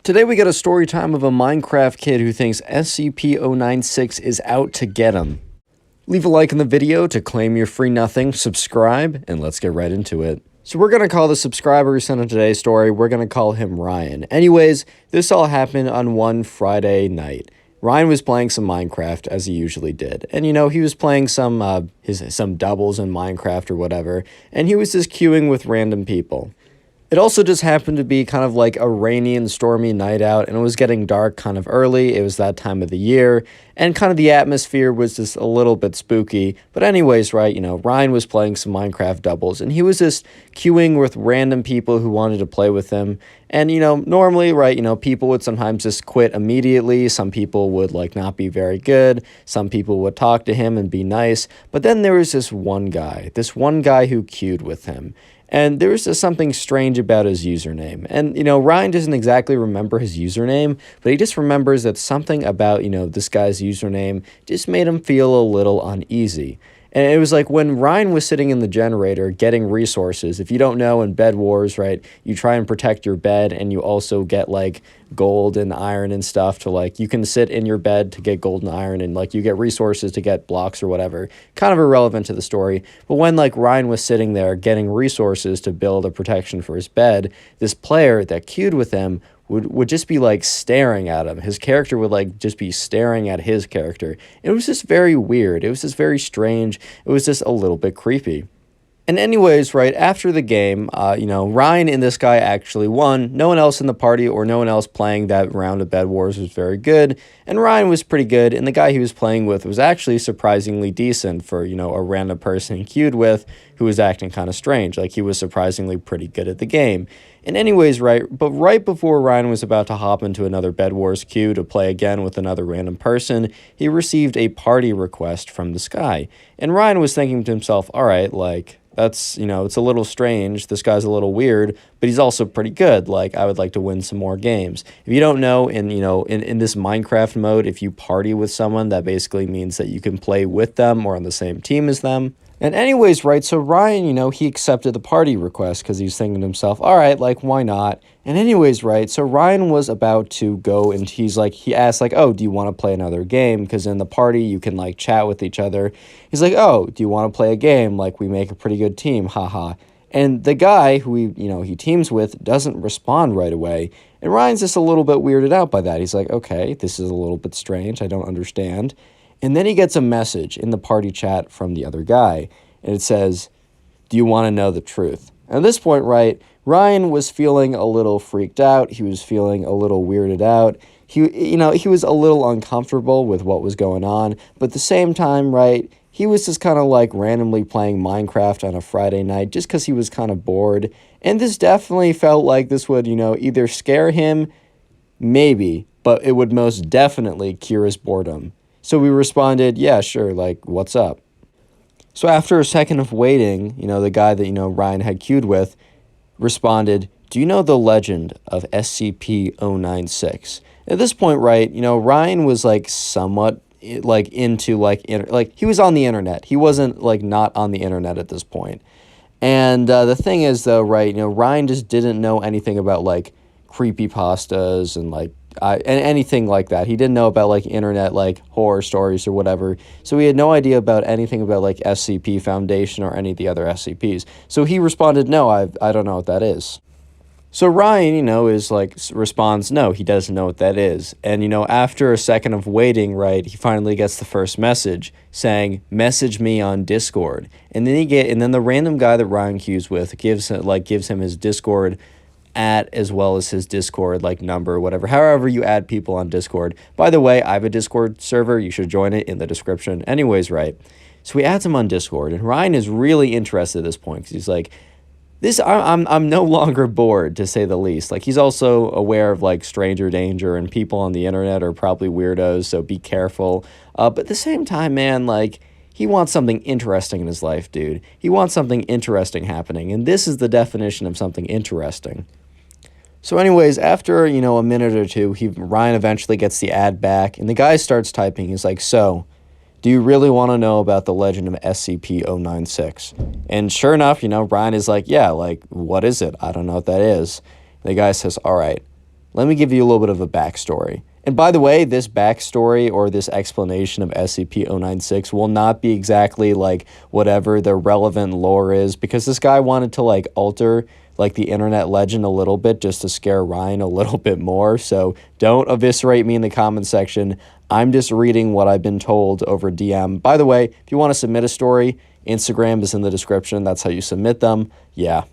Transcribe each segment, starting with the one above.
Today we got a story time of a Minecraft kid who thinks SCP-096 is out to get him. Leave a like in the video to claim your free nothing, subscribe, and let's get right into it. So we're going to call the subscriber who sent in today's story, we're going to call him Ryan. Anyways, this all happened on one Friday night. Ryan was playing some Minecraft as he usually did. And you know, he was playing some doubles in Minecraft or whatever, and he was just queuing with random people. It also just happened to be kind of like a rainy and stormy night out, and it was getting dark kind of early. It was that time of the year, and kind of the atmosphere was just a little bit spooky. But anyways, right, you know, Ryan was playing some Minecraft doubles, and he was just queuing with random people who wanted to play with him. And, you know, normally, right, you know, people would sometimes just quit immediately. Some people would, like, not be very good. Some people would talk to him and be nice. But then there was this one guy who queued with him. And there was just something strange about his username. And, you know, Ryan doesn't exactly remember his username, but he just remembers that something about, you know, this guy's username just made him feel a little uneasy. And it was like when Ryan was sitting in the generator getting resources. If you don't know, in Bed Wars, right, you try and protect your bed, and you also get, like, gold and iron and stuff to, like, you can sit in your bed to get gold and iron, and, like, you get resources to get blocks or whatever. Kind of irrelevant to the story. But when, like, Ryan was sitting there getting resources to build a protection for his bed, this player that queued with him would just be, like, staring at him. His character would, like, just be staring at his character. It was just very weird. It was just very strange. It was just a little bit creepy. And anyways, right, after the game, you know, Ryan and this guy actually won. No one else in the party or no one else playing that round of Bed Wars was very good. And Ryan was pretty good, and the guy he was playing with was actually surprisingly decent for, you know, a random person he queued with who was acting kind of strange. Like, he was surprisingly pretty good at the game. And anyways, right before Ryan was about to hop into another Bed Wars queue to play again with another random person, he received a party request from this guy. And Ryan was thinking to himself, all right, like, that's, you know, it's a little strange. This guy's a little weird, but he's also pretty good. Like, I would like to win some more games. If you don't know, in this Minecraft mode, if you party with someone, that basically means that you can play with them or on the same team as them. And anyways, right, so Ryan, you know, he accepted the party request because he's thinking to himself, all right, like, why not? And anyways, right, so Ryan was about to go, and he asked, like, oh, do you want to play another game? Because in the party, you can, like, chat with each other. He's like, oh, do you want to play a game? Like, we make a pretty good team, haha. And the guy who he teams with doesn't respond right away. And Ryan's just a little bit weirded out by that. He's like, okay, this is a little bit strange. I don't understand. And then he gets a message in the party chat from the other guy, and it says, do you want to know the truth? And at this point, right, Ryan was feeling a little freaked out. He was feeling a little weirded out. He was a little uncomfortable with what was going on, but at the same time, right, he was just kind of like randomly playing Minecraft on a Friday night just because he was kind of bored. And this definitely felt like this would, you know, either scare him, maybe, but it would most definitely cure his boredom. So we responded, yeah, sure, like, what's up? So after a second of waiting, you know, the guy that, you know, Ryan had queued with responded, do you know the legend of SCP-096? At this point, right, you know, Ryan was, like, somewhat, like, into, like, he was on the internet. He wasn't, like, not on the internet at this point. And the thing is, though, right, you know, Ryan just didn't know anything about, like, creepypastas and, like, and anything like that. He didn't know about, like, internet, like, horror stories or whatever. So he had no idea about anything about, like, SCP Foundation or any of the other SCPs. So he responded, no, I don't know what that is. So Ryan, you know, responds, no, he doesn't know what that is. And, you know, after a second of waiting, right, he finally gets the first message saying, message me on Discord. And then the random guy that Ryan queues with gives him his Discord as well as his Discord, like, number, whatever, however you add people on Discord. By the way, I have a Discord server. You should join it in the description. Anyways, right, so he adds him on Discord, and Ryan is really interested at this point because he's like, I'm no longer bored, to say the least. Like, he's also aware of, like, stranger danger, and people on the internet are probably weirdos, so be careful. But at the same time, man, like, he wants something interesting in his life, dude. He wants something interesting happening, and this is the definition of something interesting. So anyways, after, you know, a minute or two, Ryan eventually gets the ad back, and the guy starts typing. He's like, so, do you really want to know about the legend of SCP-096? And sure enough, you know, Ryan is like, yeah, like, what is it? I don't know what that is. The guy says, all right, let me give you a little bit of a backstory. And by the way, this backstory or this explanation of SCP-096 will not be exactly like whatever the relevant lore is, because this guy wanted to like alter like the internet legend a little bit just to scare Ryan a little bit more. So don't eviscerate me in the comment section. I'm just reading what I've been told over DM. By the way, if you want to submit a story, Instagram is in the description. That's how you submit them. Yeah.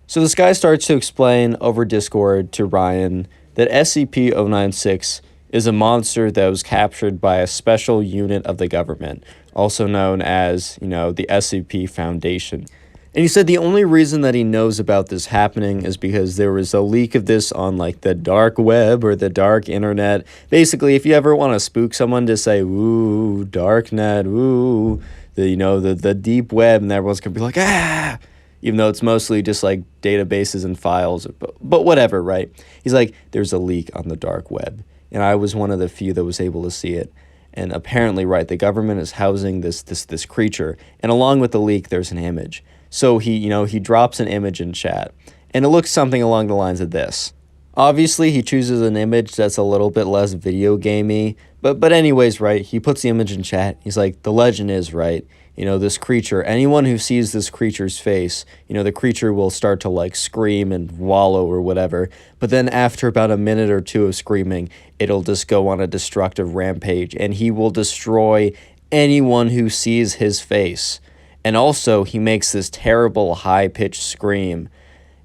So this guy starts to explain over Discord to Ryan that SCP-096 is a monster that was captured by a special unit of the government, also known as, the SCP Foundation. And he said the only reason that he knows about this happening is because there was a leak of this on like the dark web or the dark internet. Basically, if you ever want to spook someone, just say, ooh, dark net, ooh, the deep web, and everyone's going to be like, ah, even though it's mostly just like databases and files, but whatever, right? He's like, there's a leak on the dark web. And I was one of the few that was able to see it. And apparently, right, the government is housing this creature. And along with the leak, there's an image. So he drops an image in chat. And it looks something along the lines of this. Obviously, he chooses an image that's a little bit less video gamey. But anyways, right, he puts the image in chat. He's like, the legend is, right, this creature, anyone who sees this creature's face, the creature will start to like scream and wallow or whatever. But then after about a minute or two of screaming, it'll just go on a destructive rampage and he will destroy anyone who sees his face. And also he makes this terrible high-pitched scream,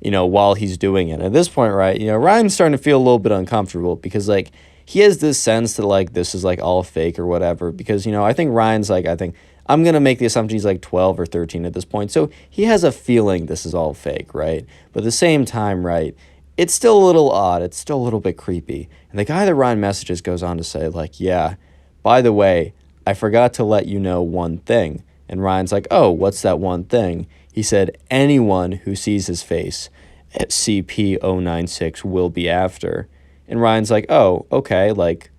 while he's doing it. At this point, right, Ryan's starting to feel a little bit uncomfortable because like he has this sense that like this is like all fake or whatever, because I think Ryan's like, I'm going to make the assumption he's like 12 or 13 at this point. So he has a feeling this is all fake, right? But at the same time, right, it's still a little odd. It's still a little bit creepy. And the guy that Ryan messages goes on to say like, yeah, by the way, I forgot to let you know one thing. And Ryan's like, oh, what's that one thing? He said, anyone who sees his face at SCP-096 will be after. And Ryan's like, oh, okay, like,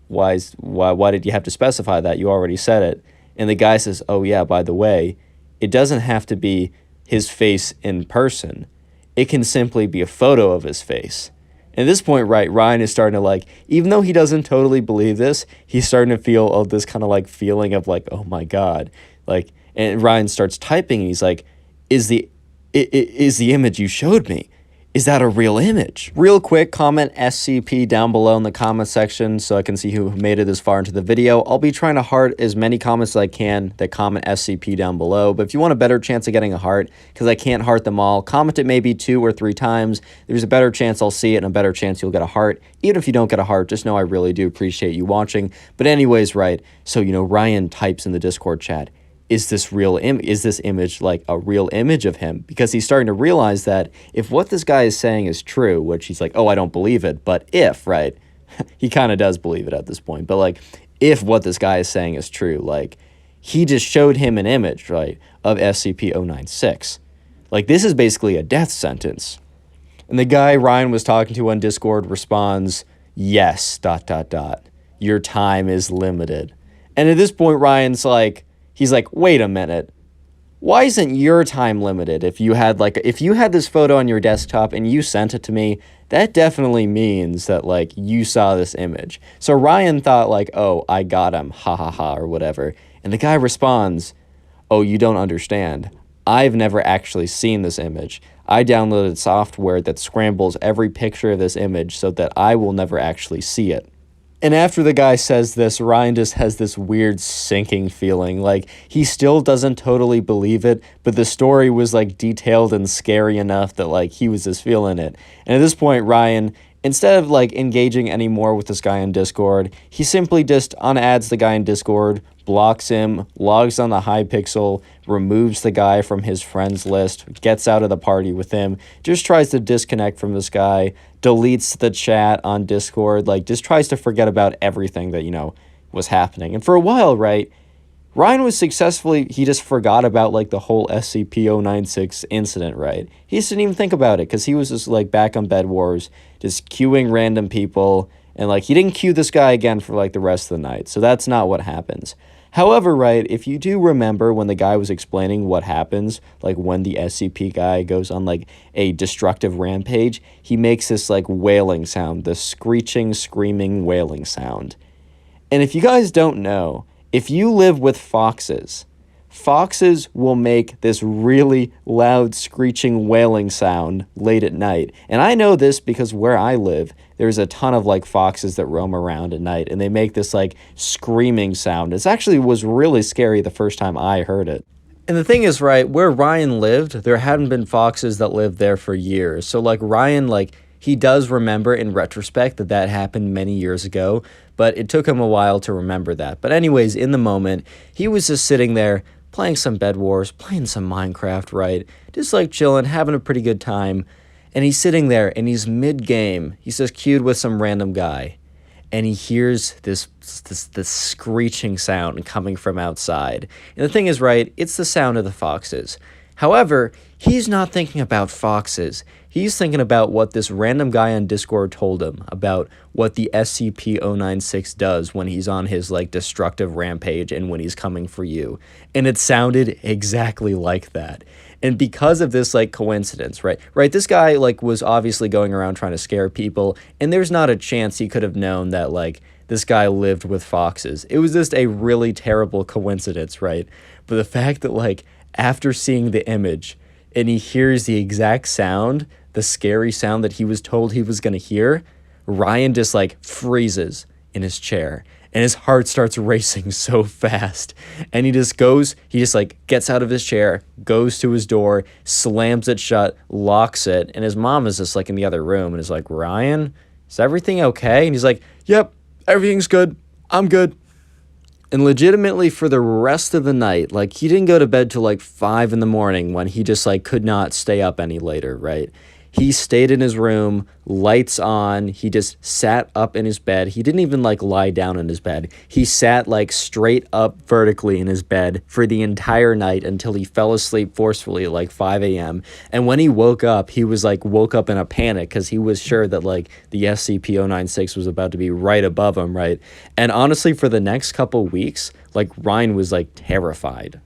why did you have to specify that? You already said it. And the guy says, oh, yeah, by the way, it doesn't have to be his face in person. It can simply be a photo of his face. And at this point, right, Ryan is starting to like, even though he doesn't totally believe this, he's starting to feel this kind of like feeling of like, oh my God. Like, and Ryan starts typing and he's like, is the image you showed me, is that a real image? Real quick, comment SCP down below in the comment section so I can see who made it this far into the video. I'll be trying to heart as many comments as I can that comment SCP down below. But if you want a better chance of getting a heart, because I can't heart them all, comment it maybe 2 or 3 times. There's a better chance I'll see it and a better chance you'll get a heart. Even if you don't get a heart, just know I really do appreciate you watching. But anyways, right, so Ryan types in the Discord chat, is this image like a real image of him? Because he's starting to realize that if what this guy is saying is true, which he's like, oh, I don't believe it, but if, right, he kind of does believe it at this point, but like, if what this guy is saying is true, like, he just showed him an image, right, of SCP-096. Like, this is basically a death sentence. And the guy Ryan was talking to on Discord responds, yes, ... Your time is limited. And at this point, Ryan's like, he's like, wait a minute. Why isn't your time limited? If you had this photo on your desktop and you sent it to me, that definitely means that like you saw this image. So Ryan thought like, oh, I got him, ha ha ha, or whatever. And the guy responds, oh, you don't understand. I've never actually seen this image. I downloaded software that scrambles every picture of this image so that I will never actually see it. And after the guy says this, Ryan just has this weird sinking feeling. Like, he still doesn't totally believe it, but the story was, like, detailed and scary enough that, like, he was just feeling it. And at this point, Ryan, instead of, like, engaging anymore with this guy on Discord, he simply just unadds the guy in Discord, blocks him, logs on the Hypixel, removes the guy from his friends list, gets out of the party with him, just tries to disconnect from this guy, deletes the chat on Discord, like, just tries to forget about everything that, was happening. And for a while, right, Ryan was he just forgot about, like, the whole SCP-096 incident, right? He just didn't even think about it, because he was just, like, back on Bed Wars, just queuing random people, and, like, he didn't queue this guy again for, like, the rest of the night, so that's not what happens. However, right, if you do remember when the guy was explaining what happens, like when the SCP guy goes on like a destructive rampage, he makes this like wailing sound, the screeching, screaming, wailing sound. And if you guys don't know, if you live with foxes, foxes will make this really loud screeching wailing sound late at night. And I know this because where I live, there's a ton of like foxes that roam around at night and they make this like screaming sound. It actually was really scary the first time I heard it. And the thing is, right, where Ryan lived, there hadn't been foxes that lived there for years. So like Ryan, like he does remember in retrospect that that happened many years ago, but it took him a while to remember that. But anyways, in the moment, he was just sitting there playing some Bed Wars, playing some Minecraft, right? Just like chilling, having a pretty good time. And he's sitting there and he's mid-game. He's just queued with some random guy. And he hears this screeching sound coming from outside. And the thing is, right, it's the sound of the foxes. However, he's not thinking about foxes. He's thinking about what this random guy on Discord told him about what the SCP-096 does when he's on his like destructive rampage and when he's coming for you. And it sounded exactly like that. And because of this like coincidence, right, this guy like was obviously going around trying to scare people, and there's not a chance he could have known that like this guy lived with foxes. It was just a really terrible coincidence, right? But the fact that like after seeing the image and he hears the exact sound, the scary sound that he was told he was going to hear, Ryan just like freezes in his chair and his heart starts racing so fast. And he just like gets out of his chair, goes to his door, slams it shut, locks it. And his mom is just like in the other room and is like, Ryan, is everything okay? And he's like, yep, everything's good. I'm good. And legitimately for the rest of the night, like he didn't go to bed till like 5 in the morning when he just like could not stay up any later, right? He stayed in his room, lights on. He just sat up in his bed. He didn't even like lie down in his bed. He sat like straight up vertically in his bed for the entire night until he fell asleep forcefully at like 5 a.m. And when he woke up, he was like woke up in a panic because he was sure that like the SCP-096 was about to be right above him, right? And honestly, for the next couple weeks, like Ryan was like terrified.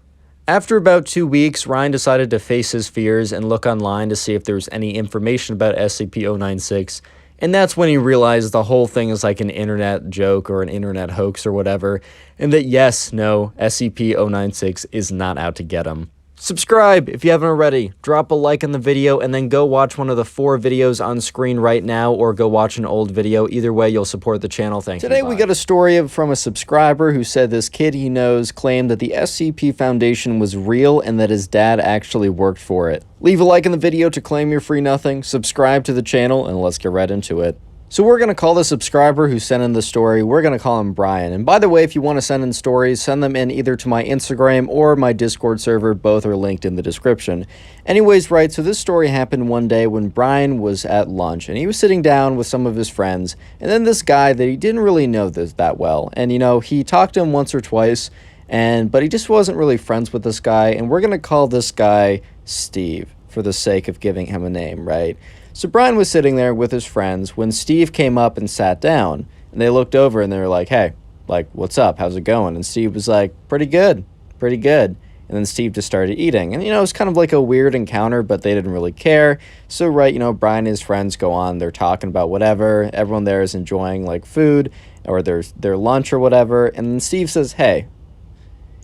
After about 2 weeks, Ryan decided to face his fears and look online to see if there was any information about SCP-096, and that's when he realized the whole thing is like an internet joke or an internet hoax or whatever, and that yes, no, SCP-096 is not out to get him. Subscribe if you haven't already, drop a like on the video, and then go watch one of the 4 videos on screen right now, or go watch an old video. Either way, you'll support the channel. Thank you. Today we got a story from a subscriber who said this kid he knows claimed that the SCP Foundation was real and that his dad actually worked for it. Leave a like in the video to claim your free nothing, subscribe to the channel, and let's get right into it. So we're going to call the subscriber who sent in the story, we're going to call him Brian. And by the way, if you want to send in stories, send them in either to my Instagram or my Discord server. Both are linked in the description. Anyways, right, so this story happened one day when Brian was at lunch and he was sitting down with some of his friends. And then this guy that he didn't really know that well. And, you know, he talked to him once or twice, but he just wasn't really friends with this guy. And we're going to call this guy Steve for the sake of giving him a name, right? So Brian was sitting there with his friends when Steve came up and sat down, and they looked over and they were like, hey, like, what's up? How's it going? And Steve was like, pretty good, pretty good. And then Steve just started eating. And, you know, it was kind of like a weird encounter, but they didn't really care. So, right, you know, Brian and his friends go on. They're talking about whatever. Everyone there is enjoying, like, food or their lunch or whatever. And then Steve says, hey,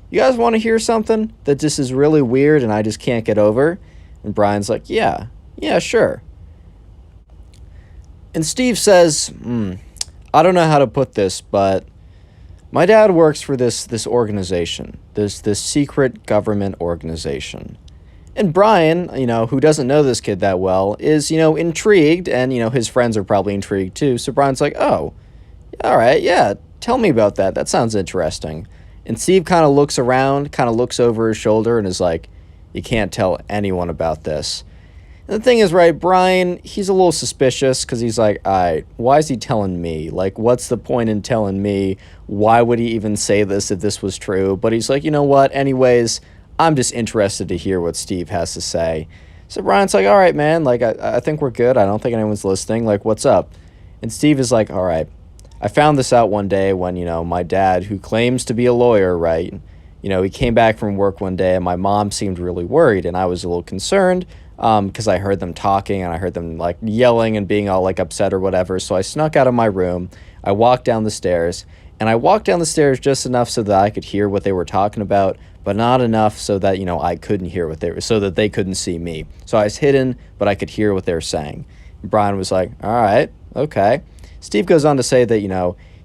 you guys want to hear something that just is really weird and I just can't get over? And Brian's like, yeah, sure. And Steve says, I don't know how to put this, but my dad works for this organization, this secret government organization. And Brian, you know, who doesn't know this kid that well, is, you know, intrigued, and, you know, his friends are probably intrigued too. So Brian's like, oh, all right, yeah, tell me about that. That sounds interesting. And Steve kind of looks around, kind of looks over his shoulder and is like, you can't tell anyone about this. And the thing is, right, Brian, he's a little suspicious because he's like, all right, why is he telling me? Like, what's the point in telling me? Why would he even say this if this was true? But he's like, you know what? Anyways, I'm just interested to hear what Steve has to say. So Brian's like, all right, man, like, I think we're good. I don't think anyone's listening. Like, what's up? And Steve is like, all right, I found this out one day when, my dad, who claims to be a lawyer, right? He came back from work one day and my mom seemed really worried and I was a little concerned because I heard them talking and I heard them like yelling and being all like upset or whatever. So I snuck out of my room. I walked down the stairs and I walked down the stairs just enough so that I could hear what they were talking about, but not enough so that, I couldn't hear what they were, so that they couldn't see me. So I was hidden, but I could hear what they were saying. And Brian was like, all right, okay. Steve goes on to say that,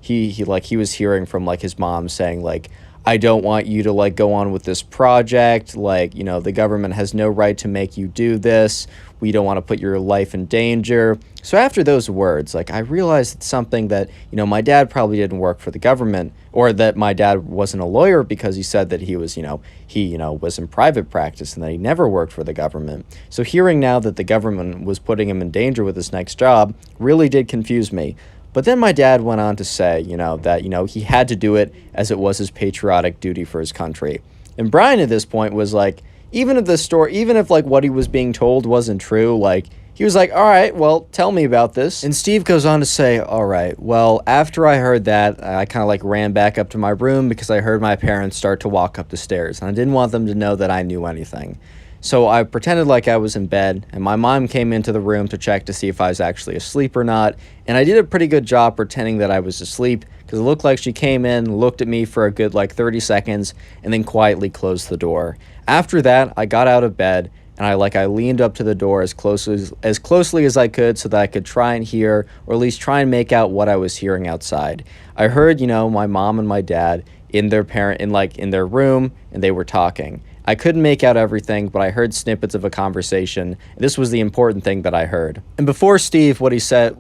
he was hearing from like his mom saying like, I don't want you to like go on with this project. Like, the government has no right to make you do this. We don't want to put your life in danger. So after those words, like I realized it's something that, my dad probably didn't work for the government, or that my dad wasn't a lawyer because he said that he was, was in private practice and that he never worked for the government. So hearing now that the government was putting him in danger with his next job really did confuse me. But then my dad went on to say, that, he had to do it as it was his patriotic duty for his country. And Brian at this point was like, even if like what he was being told wasn't true, like he was like, all right, well, tell me about this. And Steve goes on to say, all right, well, after I heard that, I kind of like ran back up to my room because I heard my parents start to walk up the stairs and I didn't want them to know that I knew anything. So I pretended like I was in bed, and my mom came into the room to check to see if I was actually asleep or not, and I did a pretty good job pretending that I was asleep, because it looked like she came in, looked at me for a good like 30 seconds, and then quietly closed the door. After that, I got out of bed, and I leaned up to the door as closely as I could so that I could try and hear, or at least try and make out what I was hearing outside. I heard, my mom and my dad in their room, and they were talking. I couldn't make out everything, but I heard snippets of a conversation. This was the important thing that I heard. And before Steve said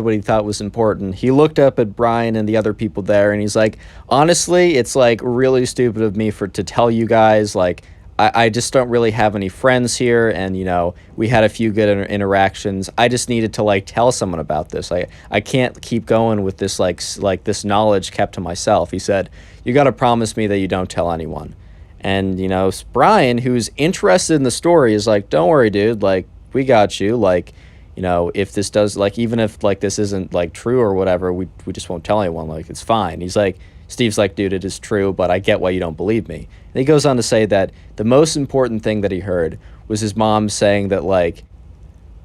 what he thought was important, he looked up at Brian and the other people there, and he's like, honestly, it's like really stupid of me to tell you guys, like, I just don't really have any friends here, and, we had a few good interactions. I just needed to, like, tell someone about this. I can't keep going with this, like this knowledge kept to myself. He said, you got to promise me that you don't tell anyone. And, Brian, who's interested in the story, is like, don't worry, dude, like, we got you, like, if this does, like, even if, like, this isn't, like, true or whatever, we just won't tell anyone, like, it's fine. Steve's like, dude, it is true, but I get why you don't believe me. And he goes on to say that the most important thing that he heard was his mom saying that, like,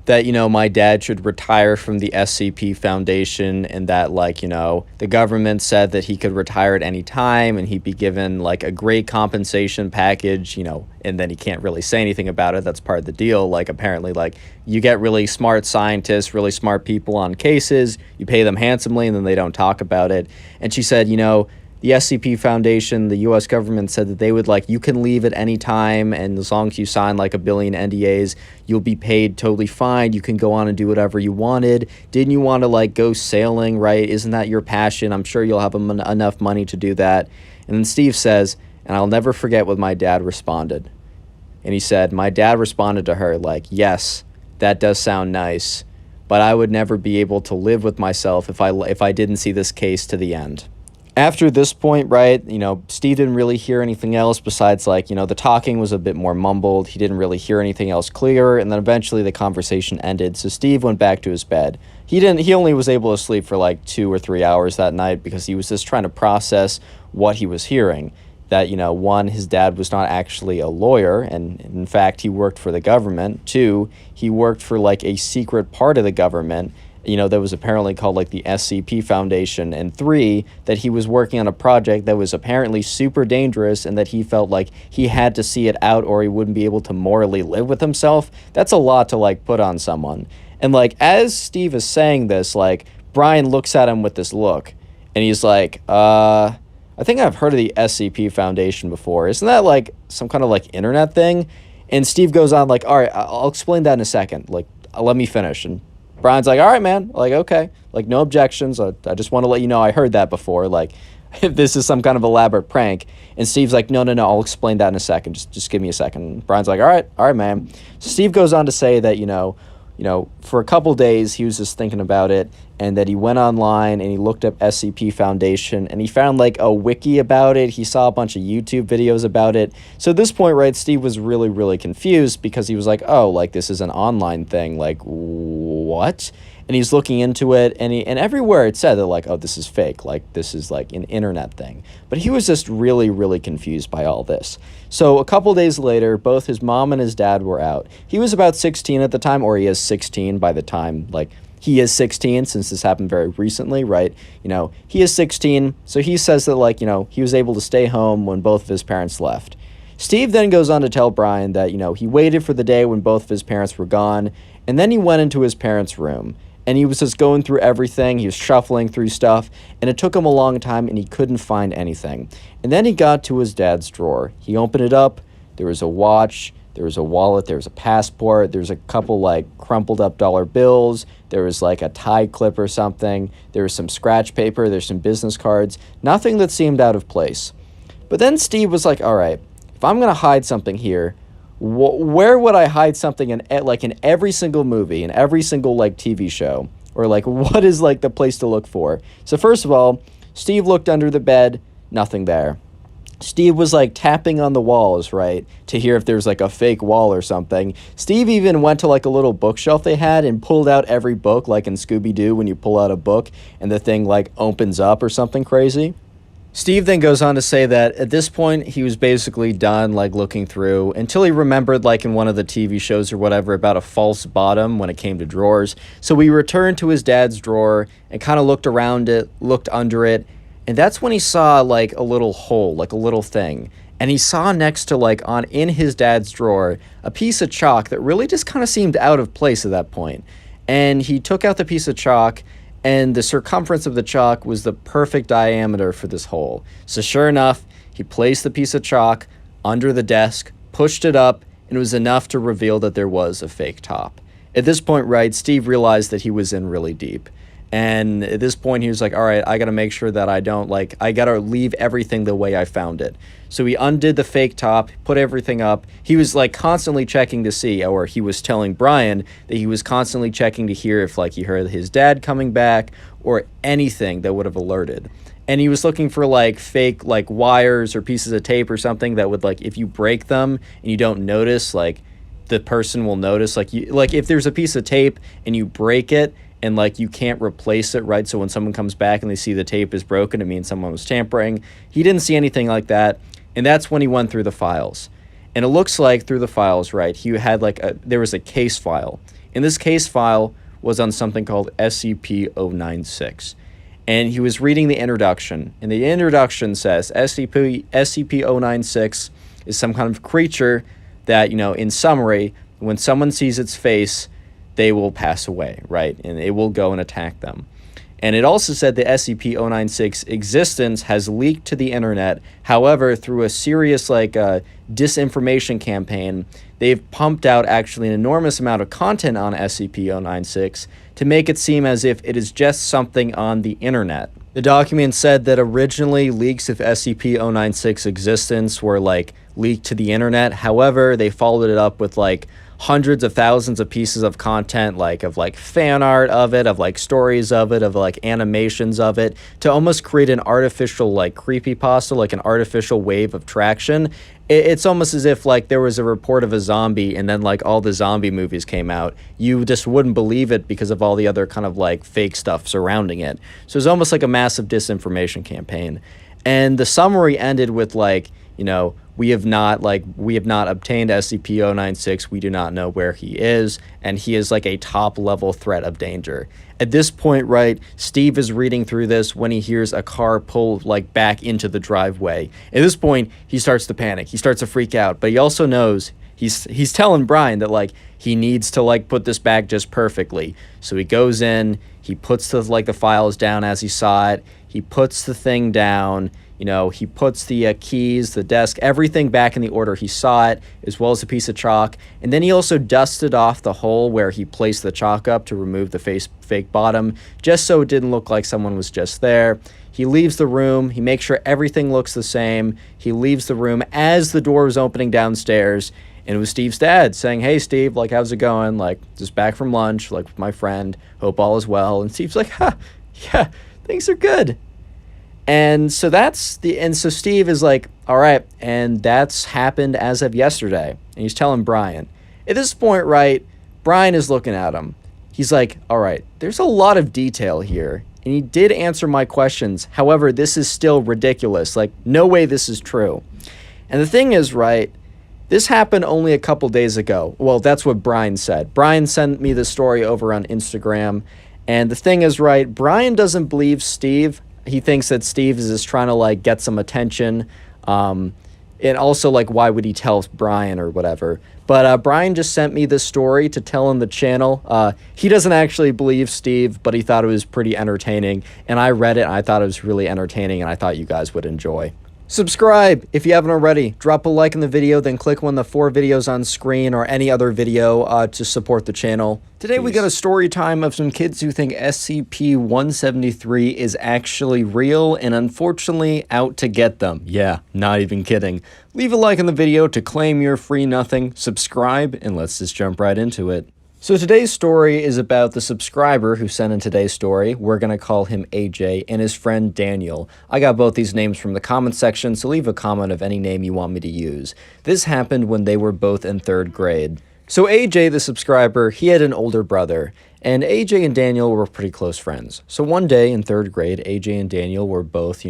my dad should retire from the SCP Foundation, and that, like, the government said that he could retire at any time and he'd be given, like, a great compensation package, and then he can't really say anything about it. That's part of the deal. Like, apparently, like, you get really smart scientists, really smart people on cases, you pay them handsomely, and then they don't talk about it. And she said, the SCP Foundation, the U.S. government said that they would, like, you can leave at any time, and as long as you sign, like, 1 billion NDAs, you'll be paid totally fine. You can go on and do whatever you wanted. Didn't you want to, like, go sailing, right? Isn't that your passion? I'm sure you'll have enough money to do that. And then Steve says, and I'll never forget what my dad responded. And he said, my dad responded to her, like, yes, that does sound nice, but I would never be able to live with myself if I didn't see this case to the end. After this point, right, Steve didn't really hear anything else besides, like, the talking was a bit more mumbled. He didn't really hear anything else clear, and then eventually the conversation ended, so Steve went back to his bed. He only was able to sleep for, like, 2 or 3 hours that night because he was just trying to process what he was hearing. That, one, his dad was not actually a lawyer, and in fact, he worked for the government. 2, he worked for, like, a secret part of the government, that was apparently called, like, the SCP Foundation, and 3, that he was working on a project that was apparently super dangerous and that he felt like he had to see it out or he wouldn't be able to morally live with himself. That's a lot to, like, put on someone. And, like, as Steve is saying this, like, Brian looks at him with this look, and he's like, I think I've heard of the SCP Foundation before. Isn't that, like, some kind of, like, internet thing? And Steve goes on, like, all right, I'll explain that in a second. Like, let me finish. And Brian's like, all right, man, like, okay, like, no objections. I just want to let you know I heard that before, like, if this is some kind of elaborate prank. And Steve's like, no, I'll explain that in a second. Just give me a second. And Brian's like, all right, man. So Steve goes on to say that, for a couple days, he was just thinking about it, and that he went online and he looked up SCP Foundation and he found like a wiki about it. He saw a bunch of YouTube videos about it. So at this point, right, Steve was really, really confused because he was like, oh, like this is an online thing. Like, what? And he's looking into it, and everywhere it said that like, oh, this is fake. Like, this is like an internet thing. But he was just really, really confused by all this. So a couple days later, both his mom and his dad were out. He was about 16 at the time, or he is 16 by the time, like, he is 16 since this happened very recently, right? You know, he is 16, so he says that, like, you know, he was able to stay home when both of his parents left. Steve then goes on to tell Brian that, you know, he waited for the day when both of his parents were gone, and then he went into his parents' room. And he was just going through everything. He was shuffling through stuff, and it took him a long time, and he couldn't find anything. And then he got to his dad's drawer. He opened it up. There was a watch. There was a wallet. There was a passport. There was a couple, like, crumpled up dollar bills. There was, like, a tie clip or something. There was some scratch paper. There's some business cards. Nothing that seemed out of place. But then Steve was like, all right, if I'm going to hide something here, where would I hide something in every single movie, in every single like TV show, or like what is like the place to look for? So first of all, Steve looked under the bed, nothing there. Steve was like tapping on the walls, right, to hear if there's like a fake wall or something. Steve even went to like a little bookshelf they had and pulled out every book, like in Scooby-Doo when you pull out a book and the thing like opens up or something crazy. Steve then goes on to say that at this point, he was basically done, like, looking through until he remembered, like, in one of the TV shows or whatever, about a false bottom when it came to drawers. So he returned to his dad's drawer and kind of looked around it, looked under it, and that's when he saw, like, a little hole, like a little thing. And he saw next to, like, in his dad's drawer, a piece of chalk that really just kind of seemed out of place at that point. And he took out the piece of chalk, and the circumference of the chalk was the perfect diameter for this hole. So sure enough, he placed the piece of chalk under the desk, pushed it up, and it was enough to reveal that there was a fake top. At this point, right, Steve realized that he was in really deep. And at this point, he was like, all right, I got to make sure that I got to leave everything the way I found it. So he undid the fake top, put everything up. He was like constantly checking to see, or he was telling Brian that he was constantly checking to hear if like he heard his dad coming back or anything that would have alerted. And he was looking for like fake like wires or pieces of tape or something that would like, if you break them and you don't notice, like the person will notice, like if there's a piece of tape and you break it, and like you can't replace it, right? So when someone comes back and they see the tape is broken, it means someone was tampering. He didn't see anything like that, and that's when he went through the files. And it looks like through the files, right, he had like there was a case file. And this case file was on something called SCP-096. And he was reading the introduction, and the introduction says SCP-096 is some kind of creature that, you know, in summary, when someone sees its face, they will pass away, right? And it will go and attack them. And it also said the SCP-096 existence has leaked to the internet. However, through a serious disinformation campaign, they've pumped out actually an enormous amount of content on SCP-096 to make it seem as if it is just something on the internet. The document said that originally leaks of SCP-096 existence were leaked to the internet. However, they followed it up with hundreds of thousands of pieces of content, of fan art of it, of stories of it, of animations of it, to almost create an artificial creepypasta, an artificial wave of traction. It's almost as if there was a report of a zombie and then all the zombie movies came out. You just wouldn't believe it because of all the other kind of fake stuff surrounding it. So it's almost like a massive disinformation campaign. And the summary ended with we have not obtained SCP-096. We do not know where he is, and he is a top level threat of danger. At this point, right, Steve is reading through this when he hears a car pull back into the driveway. At this point, he starts to panic. He starts to freak out, but he also knows he's telling Brian that he needs to put this back just perfectly. So he goes in, he puts the files down as he saw it. He puts the thing down. He puts the keys, the desk, everything back in the order he saw it, as well as a piece of chalk. And then he also dusted off the hole where he placed the chalk up to remove the fake bottom, just so it didn't look like someone was just there. He leaves the room. He makes sure everything looks the same. He leaves the room as the door is opening downstairs. And it was Steve's dad saying, hey, Steve, like, how's it going? Like, just back from lunch, like, with my friend. Hope all is well. And Steve's like, yeah, things are good. And so so Steve is like, all right, and that's happened as of yesterday. And he's telling Brian. At this point, right, Brian is looking at him. He's like, all right, there's a lot of detail here. And he did answer my questions. However, this is still ridiculous. Like, no way this is true. And the thing is, right, this happened only a couple days ago. Well, that's what Brian said. Brian sent me the story over on Instagram. And the thing is, right, Brian doesn't believe Steve. He thinks that Steve is just trying to, like, get some attention. And also, like, why would he tell Brian or whatever? But Brian just sent me this story to tell on the channel. He doesn't actually believe Steve, but he thought it was pretty entertaining. And I read it, and I thought it was really entertaining, and I thought you guys would enjoy. Subscribe if you haven't already. Drop a like in the video, then click one of the 4 videos on screen or any other video to support the channel. Today we got a story time of some kids who think SCP-173 is actually real and unfortunately out to get them. Yeah, not even kidding. Leave a like on the video to claim your free nothing, subscribe, and let's just jump right into it. So today's story is about the subscriber who sent in today's story. We're going to call him AJ, and his friend Daniel. I got both these names from the comment section, so leave a comment of any name you want me to use. This happened when they were both in 3rd grade. So AJ, the subscriber, he had an older brother, and AJ and Daniel were pretty close friends. So one day in 3rd grade, AJ and Daniel were both,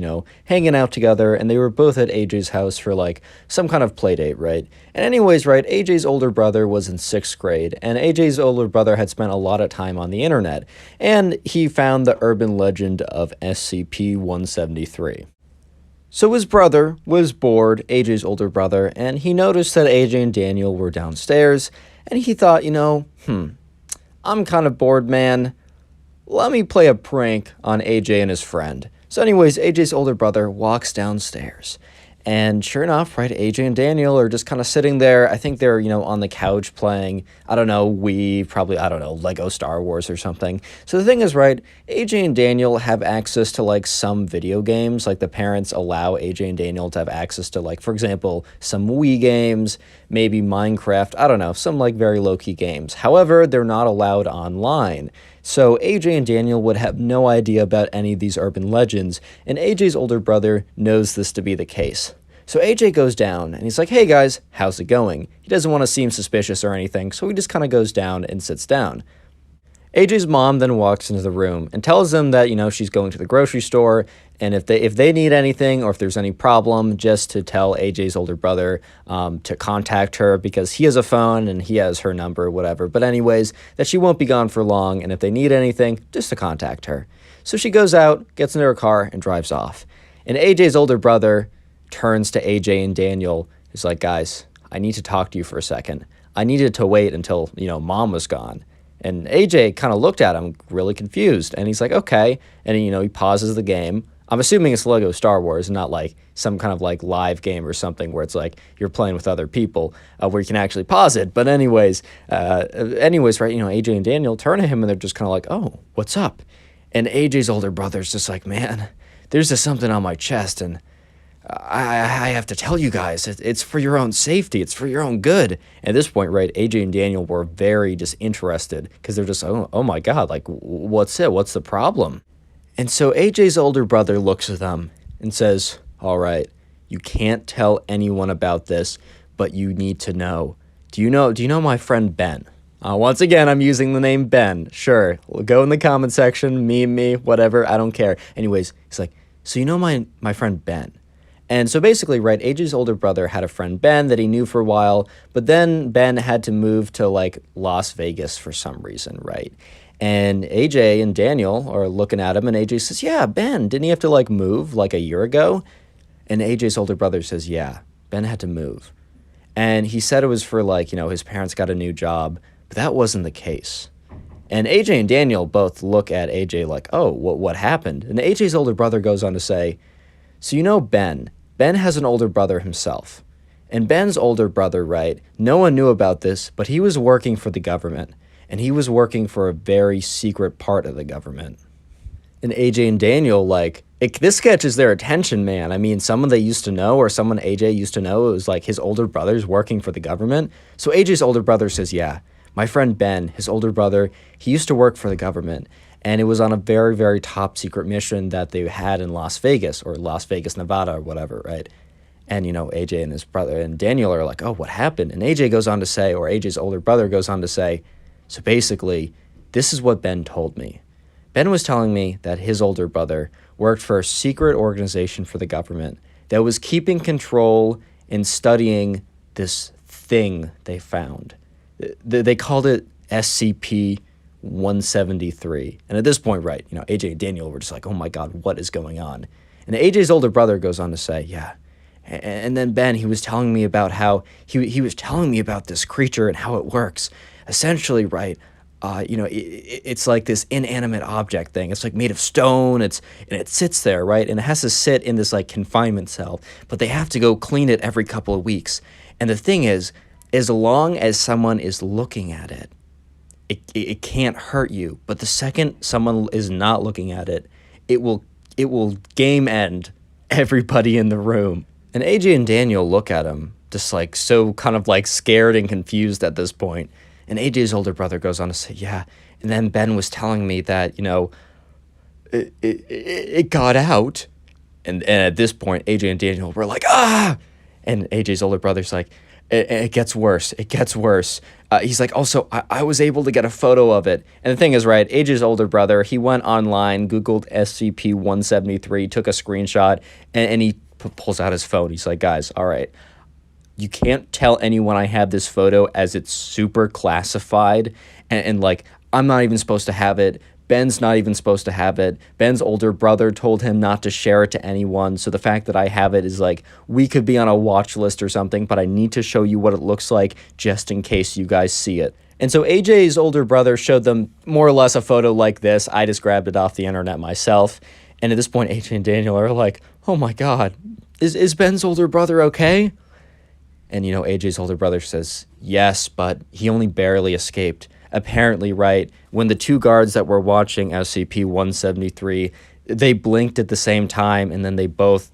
hanging out together, and they were both at AJ's house for, like, some kind of play date, right? And anyways, right, AJ's older brother was in 6th grade, and AJ's older brother had spent a lot of time on the internet, and he found the urban legend of SCP-173. So his brother was bored, AJ's older brother, and he noticed that AJ and Daniel were downstairs, and he thought, I'm kind of bored, man. Let me play a prank on AJ and his friend. So anyways, AJ's older brother walks downstairs. And sure enough, right, AJ and Daniel are just kind of sitting there. I think they're, on the couch playing, Lego Star Wars or something. So the thing is, right, AJ and Daniel have access to, like, some video games. Like, the parents allow AJ and Daniel to have access to, like, for example, some Wii games, maybe Minecraft, some, like, very low-key games. However, they're not allowed online. So AJ and Daniel would have no idea about any of these urban legends, and AJ's older brother knows this to be the case. So AJ goes down, and he's like, hey guys, how's it going? He doesn't want to seem suspicious or anything, so he just kind of goes down and sits down. AJ's mom then walks into the room and tells them that, she's going to the grocery store, and if they need anything or if there's any problem, just to tell AJ's older brother to contact her because he has a phone and he has her number, whatever. But anyways, that she won't be gone for long, and if they need anything, just to contact her. So she goes out, gets into her car, and drives off. And AJ's older brother turns to AJ and Daniel. He's like, guys, I need to talk to you for a second. I needed to wait until, mom was gone. And AJ kind of looked at him really confused, and he's like, okay. And, he pauses the game. I'm assuming it's Lego Star Wars, not like some kind of like live game or something where it's like you're playing with other people where you can actually pause it. But anyways, right, AJ and Daniel turn to him and they're just kind of like, oh, what's up? And AJ's older brother's just like, man, there's just something on my chest, and I have to tell you guys, it's for your own safety. It's for your own good. At this point, right, AJ and Daniel were very disinterested because they're just, oh my God, like, what's it? What's the problem? And so AJ's older brother looks at them and says, all right, you can't tell anyone about this, but you need to know. Do you know my friend Ben? Once again, I'm using the name Ben. Sure, we'll go in the comment section, meme me, whatever, I don't care. Anyways, he's like, so you know my friend Ben? And so basically, right, AJ's older brother had a friend, Ben, that he knew for a while, but then Ben had to move to, like, Las Vegas for some reason, right? And AJ and Daniel are looking at him, and AJ says, yeah, Ben, didn't he have to, like, move, like, a year ago? And AJ's older brother says, yeah, Ben had to move. And he said it was for, like, his parents got a new job, but that wasn't the case. And AJ and Daniel both look at AJ like, oh, what happened? And AJ's older brother goes on to say, so Ben has an older brother himself. And Ben's older brother, right, no one knew about this, but he was working for the government. And he was working for a very secret part of the government. And AJ and Daniel, like, This catches their attention, man. I mean, someone they used to know or someone AJ used to know, it was like his older brother's working for the government. So AJ's older brother says, yeah, my friend Ben, his older brother, he used to work for the government. And it was on a very, very top secret mission that they had in Las Vegas or Las Vegas, Nevada or whatever, right? And, you know, AJ and his brother and Daniel are like, oh, what happened? And AJ goes on to say, or AJ's older brother goes on to say, so basically, this is what Ben told me. Ben was telling me that his older brother worked for a secret organization for the government that was keeping control and studying this thing they found. They called it SCP-173. And at this point, right, you know, AJ and Daniel were just like, oh my God, what is going on? And AJ's older brother goes on to say, yeah. And then Ben, he was telling me about how he was telling me about this creature and how it works. Essentially, right, you know, it's like this inanimate object thing. It's like made of stone. And it sits there, right? And it has to sit in this like confinement cell, but they have to go clean it every couple of weeks. And the thing is, as long as someone is looking at it, it can't hurt you. But the second someone is not looking at it, it will game end everybody in the room. And AJ and Daniel look at him, just like so kind of like scared and confused at this point. And AJ's older brother goes on to say, yeah. And then Ben was telling me that, you know, it got out. And at this point, AJ and Daniel were like, ah! And AJ's older brother's like, it gets worse. It gets worse. He's like, also, I was able to get a photo of it. And the thing is, right, AJ's older brother, he went online, Googled SCP-173, took a screenshot, and he pulls out his phone. He's like, guys, all right. You can't tell anyone I have this photo as it's super classified. And like, I'm not even supposed to have it. Ben's not even supposed to have it. Ben's older brother told him not to share it to anyone. So the fact that I have it is like, we could be on a watch list or something, but I need to show you what it looks like just in case you guys see it. And so AJ's older brother showed them more or less a photo like this. I just grabbed it off the internet myself. And at this point, AJ and Daniel are like, oh my God, is Ben's older brother okay? And, you know, AJ's older brother says, yes, but he only barely escaped. Apparently, right, when the two guards that were watching SCP-173, they blinked at the same time, and then they both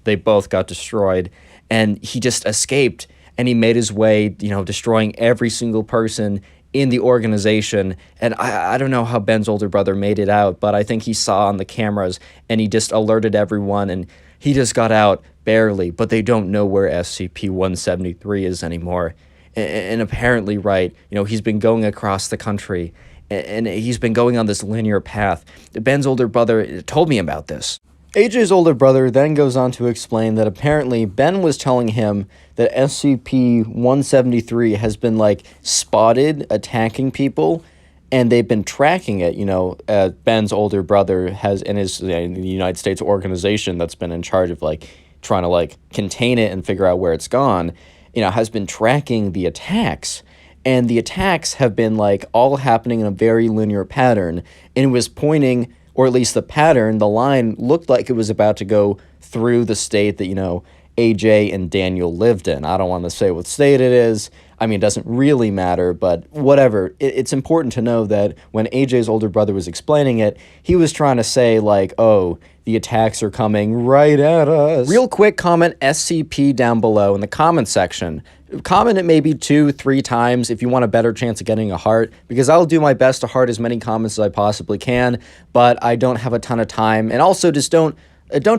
got destroyed. And he just escaped, and he made his way, you know, destroying every single person in the organization. And I don't know how Ben's older brother made it out, but I think he saw on the cameras, and he just alerted everyone, and he just got out barely, but they don't know where SCP-173 is anymore. And apparently, right, you know, he's been going across the country, and he's been going on this linear path. Ben's older brother told me about this. AJ's older brother then goes on to explain that apparently Ben was telling him that SCP-173 has been, like, spotted attacking people, and they've been tracking it. You know, Ben's older brother has, in the United States organization that's been in charge of, like, trying to, like, contain it and figure out where it's gone, you know, has been tracking the attacks. And the attacks have been, like, all happening in a very linear pattern. And it was pointing, or at least the pattern, the line looked like it was about to go through the state that, you know, AJ and Daniel lived in. I don't want to say what state it is. I mean, it doesn't really matter, but whatever. It's important to know that when AJ's older brother was explaining it, he was trying to say, like, oh, the attacks are coming right at us. Real quick, comment SCP down below in the comment section. Comment it maybe 2-3 times if you want a better chance of getting a heart, because I'll do my best to heart as many comments as I possibly can, but I don't have a ton of time. And also, just don't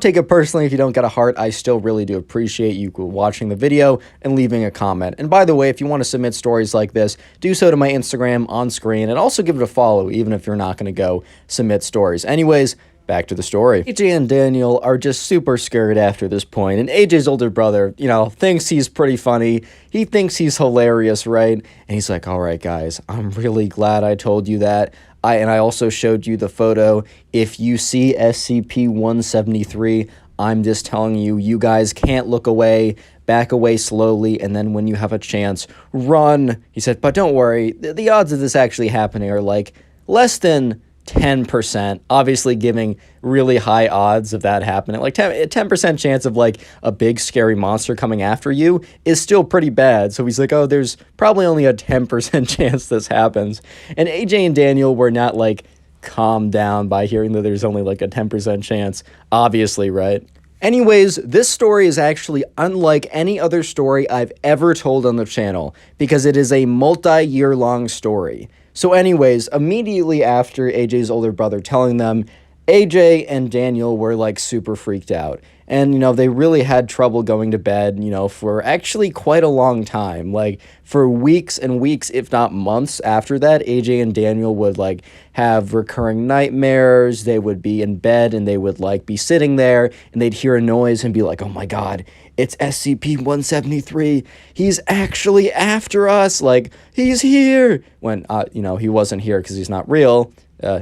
take it personally if you don't get a heart. I still really do appreciate you watching the video and leaving a comment. And by the way, if you want to submit stories like this, do so to my Instagram on screen, and also give it a follow, even if you're not going to go submit stories. Anyways, back to the story. AJ and Daniel are just super scared after this point, and AJ's older brother, you know, thinks he's pretty funny. He thinks he's hilarious, right? And he's like, all right, guys, I'm really glad I told you that. I also showed you the photo. If you see SCP-173, I'm just telling you, you guys can't look away. Back away slowly, and then when you have a chance, run. He said, but don't worry, the odds of this actually happening are like less than 10%, obviously giving really high odds of that happening. Like 10% chance of like a big scary monster coming after you is still pretty bad. So he's like, oh, there's probably only a 10% chance this happens. And AJ and Daniel were not like calmed down by hearing that there's only like a 10% chance. Obviously, right? Anyways, this story is actually unlike any other story I've ever told on the channel because it is a multi-year long story. So anyways, immediately after AJ's older brother telling them, AJ and Daniel were like super freaked out. And, you know, they really had trouble going to bed, you know, for actually quite a long time. Like, for weeks and weeks, if not months after that, AJ and Daniel would, like, have recurring nightmares. They would be in bed and they would, like, be sitting there and they'd hear a noise and be like, oh my God, it's SCP-173. He's actually after us. Like, he's here. When, you know, he wasn't here because he's not real.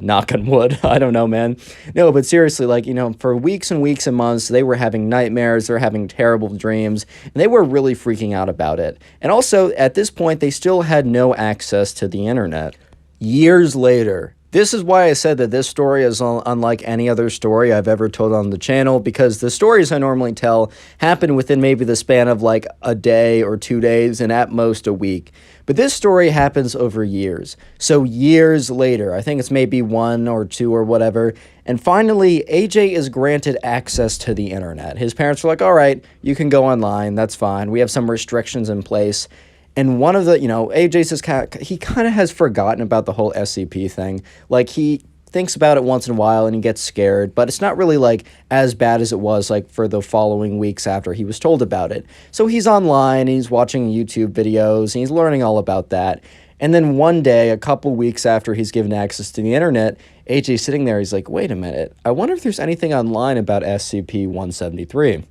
Knock on wood. I don't know, man. No, but seriously, like, you know, for weeks and weeks and months, they were having nightmares, they were having terrible dreams, and they were really freaking out about it. And also, at this point, they still had no access to the internet. Years later, this is why I said that this story is unlike any other story I've ever told on the channel, because the stories I normally tell happen within maybe the span of like a day or 2 days and at most a week. But this story happens over years. So years later, I think it's maybe 1 or 2 or whatever, and finally AJ is granted access to the internet. His parents were like, all right, you can go online, that's fine. We have some restrictions in place. And one of the, you know, AJ says he kind of has forgotten about the whole SCP thing. Like, he thinks about it once in a while and he gets scared, but it's not really like as bad as it was like for the following weeks after he was told about it. So he's online and he's watching YouTube videos and he's learning all about that. And then one day, a couple weeks after he's given access to the internet, AJ's sitting there, he's like, wait a minute, I wonder if there's anything online about SCP-173.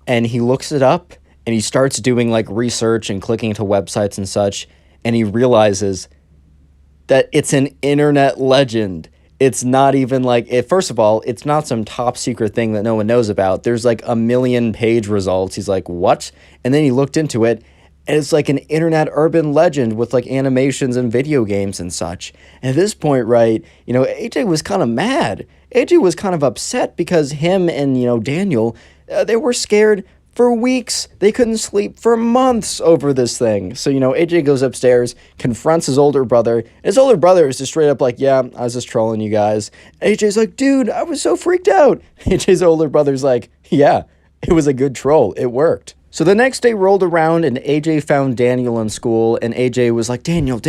And he looks it up and he starts doing like research and clicking into websites and such, and he realizes that it's an internet legend. It's not even like, first of all, it's not some top secret thing that no one knows about. There's like 1 million page results. He's like, what? And then he looked into it, and it's like an internet urban legend with like animations and video games and such. And at this point, right, you know, AJ was kind of mad. AJ was kind of upset because him and, you know, Daniel, they were scared for weeks. They couldn't sleep for months over this thing. So, you know, AJ goes upstairs, confronts his older brother. And his older brother is just straight up like, yeah, I was just trolling you guys. AJ's like, dude, I was so freaked out. AJ's older brother's like, yeah, it was a good troll. It worked. So the next day rolled around and AJ found Daniel in school, and AJ was like, Daniel,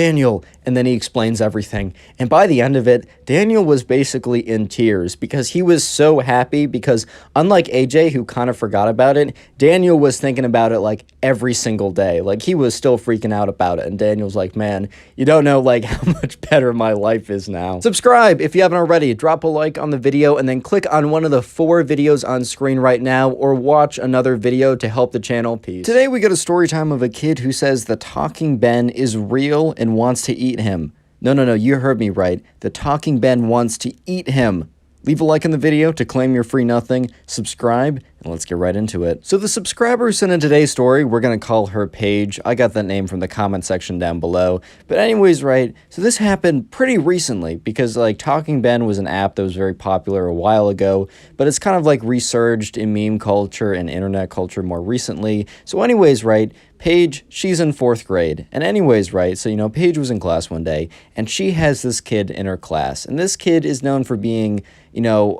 and then he explains everything. And by the end of it, Daniel was basically in tears because he was so happy because unlike AJ, who kind of forgot about it, Daniel was thinking about it like every single day. Like, he was still freaking out about it, and Daniel's like, man, you don't know like how much better my life is now. Subscribe if you haven't already, drop a like on the video, and then click on one of the 4 videos on screen right now, or watch another video to help the channel. Peace. Today we get a story time of a kid who says the talking Ben is real and wants to eat him. No, you heard me right. The talking Ben wants to eat him. Leave a like on the video to claim your free nothing, subscribe, and let's get right into it. So the subscriber who sent in today's story, we're going to call her Paige. I got that name from the comment section down below. But anyways, right, so this happened pretty recently because like Talking Ben was an app that was very popular a while ago, but it's kind of like resurged in meme culture and internet culture more recently. So anyways, right, Paige, she's in 4th grade. And anyways, right, so, you know, Paige was in class one day, and she has this kid in her class. And this kid is known for being, you know,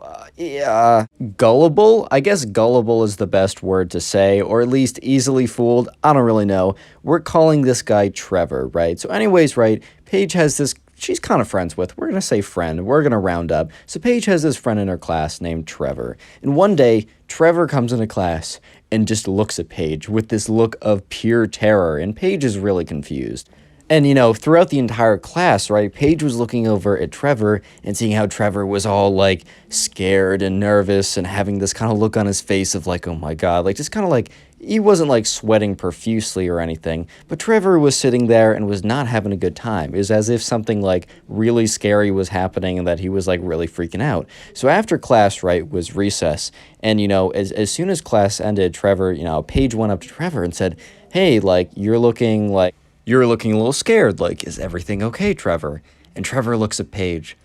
gullible. I guess gullible is the best word to say, or at least easily fooled. I don't really know. We're calling this guy Trevor, right? So anyways, right, Paige has this, she's kind of friends with, we're going to say friend, we're going to round up. So Paige has this friend in her class named Trevor. And one day, Trevor comes into class and just looks at Paige with this look of pure terror, and Paige is really confused. And, you know, throughout the entire class, right, Paige was looking over at Trevor and seeing how Trevor was all, like, scared and nervous and having this kind of look on his face of, like, oh my God, like, just kind of like, he wasn't, like, sweating profusely or anything, but Trevor was sitting there and was not having a good time. It was as if something, like, really scary was happening and that he was, like, really freaking out. So after class, right, was recess, and, you know, as soon as class ended, Trevor, you know, Paige went up to Trevor and said, hey, like, you're looking a little scared. Like, is everything okay, Trevor? And Trevor looks at Paige,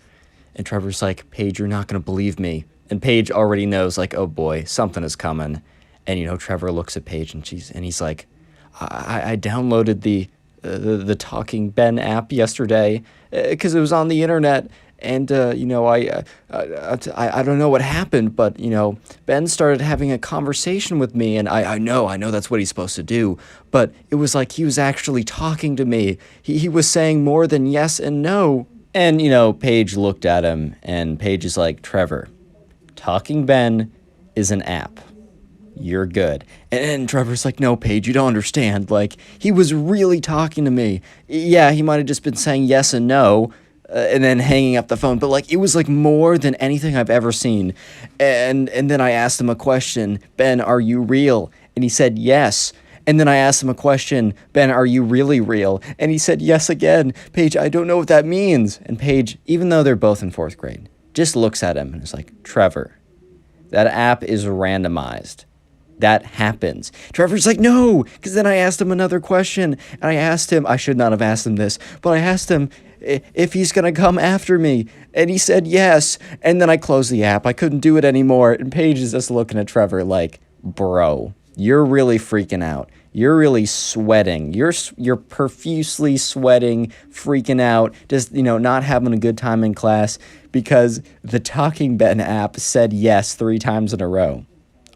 and Trevor's like, Paige, you're not going to believe me. And Paige already knows, like, oh boy, something is coming. And, you know, Trevor looks at Paige, and he's like, I downloaded the Talking Ben app yesterday because it was on the internet, And, I don't know what happened, but, Ben started having a conversation with me, and I know that's what he's supposed to do, but it was like he was actually talking to me. He was saying more than yes and no. And, Paige looked at him, and Paige is like, Trevor, Talking Ben is an app. You're good. And Trevor's like, no, Paige, you don't understand. Like, he was really talking to me. Yeah, he might have just been saying yes and no, and then hanging up the phone. But, like, it was, like, more than anything I've ever seen. And then I asked him a question. Ben, are you real? And he said yes. And then I asked him a question. Ben, are you really real? And he said yes again. Paige, I don't know what that means. And Paige, even though they're both in 4th grade, just looks at him and is like, Trevor, that app is randomized. That happens. Trevor's like, no, because then I asked him another question, and I asked him, I should not have asked him this, but I asked him if he's going to come after me, and he said yes, and then I closed the app. I couldn't do it anymore, and Paige is just looking at Trevor like, bro, you're really freaking out. You're really sweating. You're profusely sweating, freaking out, just, not having a good time in class because the Talking Ben app said yes 3 times in a row.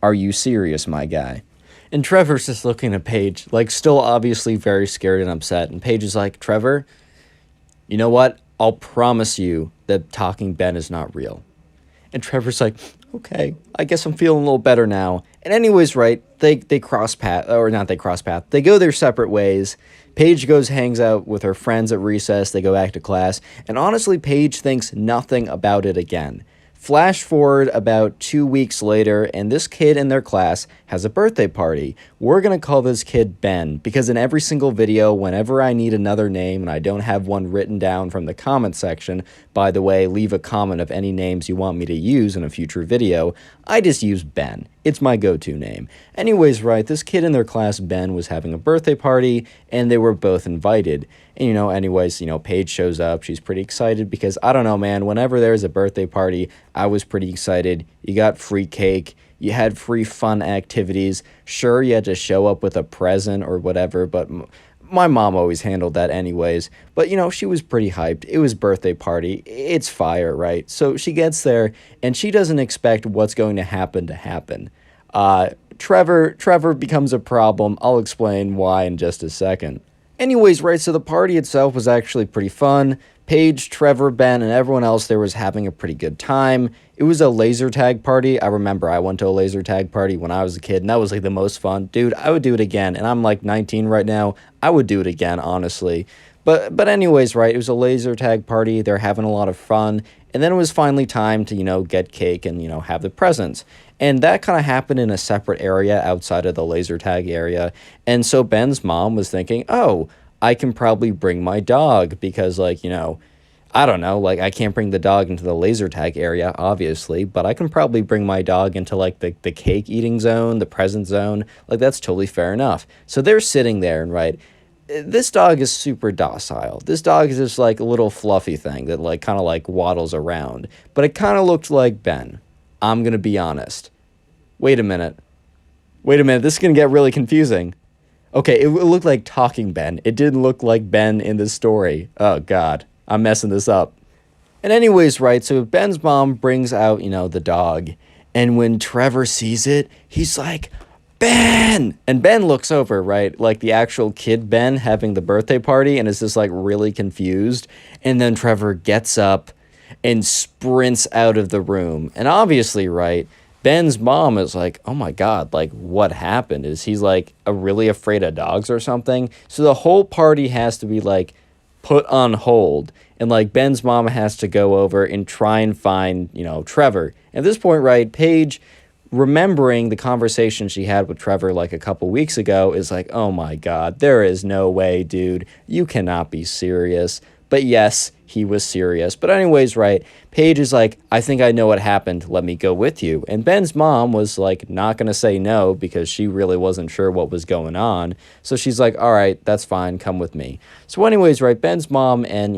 Are you serious, my guy? And Trevor's just looking at Paige, like, still obviously very scared and upset. And Paige is like, Trevor, you know what? I'll promise you that Talking Ben is not real. And Trevor's like, okay, I guess I'm feeling a little better now. And anyways, right, they cross path, or not they cross path, they go their separate ways. Paige hangs out with her friends at recess, they go back to class, and honestly, Paige thinks nothing about it again. Flash forward about 2 weeks later, and this kid in their class has a birthday party. We're going to call this kid Ben, because in every single video, whenever I need another name and I don't have one written down from the comment section, by the way, leave a comment of any names you want me to use in a future video, I just use Ben. It's my go-to name. Anyways, right, this kid in their class, Ben, was having a birthday party, and they were both invited. And, anyways, Paige shows up. She's pretty excited because, I don't know, man, whenever there's a birthday party, I was pretty excited. You got free cake. You had free fun activities. Sure, you had to show up with a present or whatever, but my mom always handled that anyways. But, she was pretty hyped. It was birthday party. It's fire, right? So she gets there, and she doesn't expect what's going to happen. Trevor becomes a problem. I'll explain why in just a second. Anyways, right, so the party itself was actually pretty fun. Paige, Trevor, Ben, and everyone else there was having a pretty good time. It was a laser tag party. I remember I went to a laser tag party when I was a kid, and that was, like, the most fun. Dude, I would do it again, and I'm, like, 19 right now. I would do it again, honestly. But anyways, right, it was a laser tag party. They're having a lot of fun. And then it was finally time to, get cake and, have the presents. And that kind of happened in a separate area outside of the laser tag area. And so Ben's mom was thinking, oh, I can probably bring my dog because, like, I don't know, like, I can't bring the dog into the laser tag area, obviously, but I can probably bring my dog into, like, the cake eating zone, the present zone. Like, that's totally fair enough. So they're sitting there, and, right, this dog is super docile. This dog is just, like, a little fluffy thing that, like, kind of, like, waddles around. But it kind of looked like Ben. I'm going to be honest. Wait a minute. This is going to get really confusing. Okay, it looked like Talking Ben. It didn't look like Ben in the story. Oh, God. I'm messing this up. And anyways, right, so Ben's mom brings out, the dog. And when Trevor sees it, he's like, Ben! And Ben looks over, right, like the actual kid Ben having the birthday party and is just, like, really confused. And then Trevor gets up and sprints out of the room. And obviously, right, Ben's mom is like, oh my God, like, what happened? Is he's, like, really afraid of dogs or something? So the whole party has to be, like, put on hold. And, like, Ben's mom has to go over and try and find, Trevor. At this point, right, Paige, remembering the conversation she had with Trevor, like, a couple weeks ago, is like, oh my God, there is no way, dude. You cannot be serious. But yes, he was serious. But anyways, right, Paige is like, I think I know what happened. Let me go with you. And Ben's mom was, like, not going to say no because she really wasn't sure what was going on. So she's like, all right, that's fine. Come with me. So anyways, right, Ben's mom and,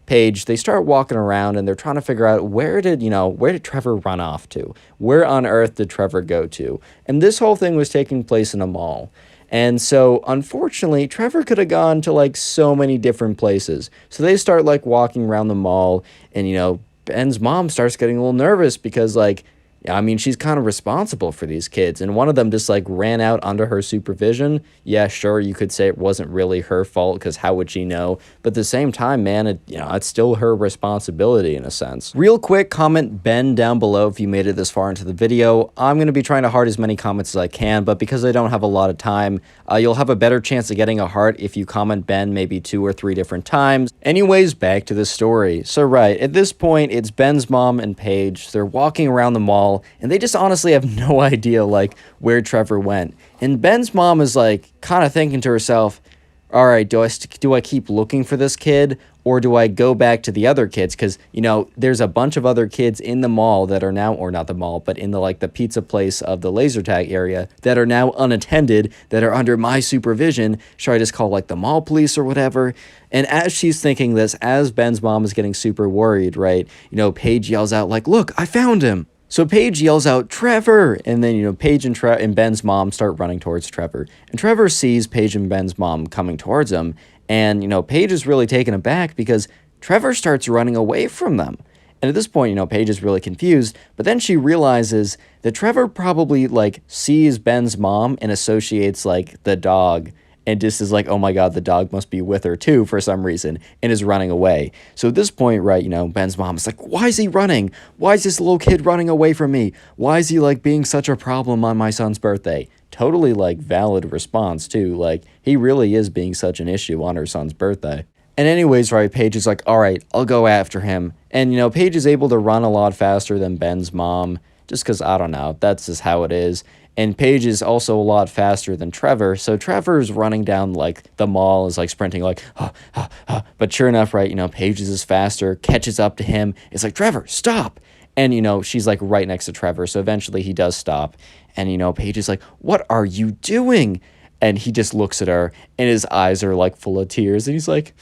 Paige, they start walking around and they're trying to figure out where did Trevor run off to? Where on earth did Trevor go to? And this whole thing was taking place in a mall. And so, unfortunately, Trevor could have gone to like so many different places. So they start like walking around the mall, and Ben's mom starts getting a little nervous because like, I mean, she's kind of responsible for these kids, and one of them just like ran out under her supervision. Yeah, sure, you could say it wasn't really her fault because how would she know? But at the same time, man, it's still her responsibility in a sense. Real quick, comment Ben down below if you made it this far into the video. I'm going to be trying to heart as many comments as I can, but because I don't have a lot of time, you'll have a better chance of getting a heart if you comment Ben maybe 2 or 3 different times. Anyways, back to the story. So right, at this point, it's Ben's mom and Paige. They're walking around the mall, and they just honestly have no idea like where Trevor went. And Ben's mom is like kind of thinking to herself, all right, do I keep looking for this kid, or do I go back to the other kids? Because there's a bunch of other kids in the mall that are now, or not the mall, but in the pizza place of the laser tag area that are now unattended, that are under my supervision. Should I just call like the mall police or whatever? And as she's thinking this, as Ben's mom is getting super worried, right, Paige yells out like, look, I found him. So Paige yells out, Trevor! And then, Paige and Ben's mom start running towards Trevor. And Trevor sees Paige and Ben's mom coming towards him. And, Paige is really taken aback because Trevor starts running away from them. And at this point, Paige is really confused. But then she realizes that Trevor probably, like, sees Ben's mom and associates, like, the dog. And just is like, oh my god, the dog must be with her too for some reason, and is running away. So at this point, right, Ben's mom is like, why is he running? Why is this little kid running away from me? Why is he like being such a problem on my son's birthday? Totally like valid response too. Like, he really is being such an issue on her son's birthday. And anyways, right, Paige is like, all right, I'll go after him. And, Paige is able to run a lot faster than Ben's mom, just because, I don't know, that's just how it is. And Paige is also a lot faster than Trevor, so Trevor's running down, like, the mall, is, like, sprinting, like, But sure enough, right, Paige is faster, catches up to him, it's like, Trevor, stop! And, she's, like, right next to Trevor, so eventually he does stop. And, Paige is like, what are you doing? And he just looks at her, and his eyes are, like, full of tears, and he's like,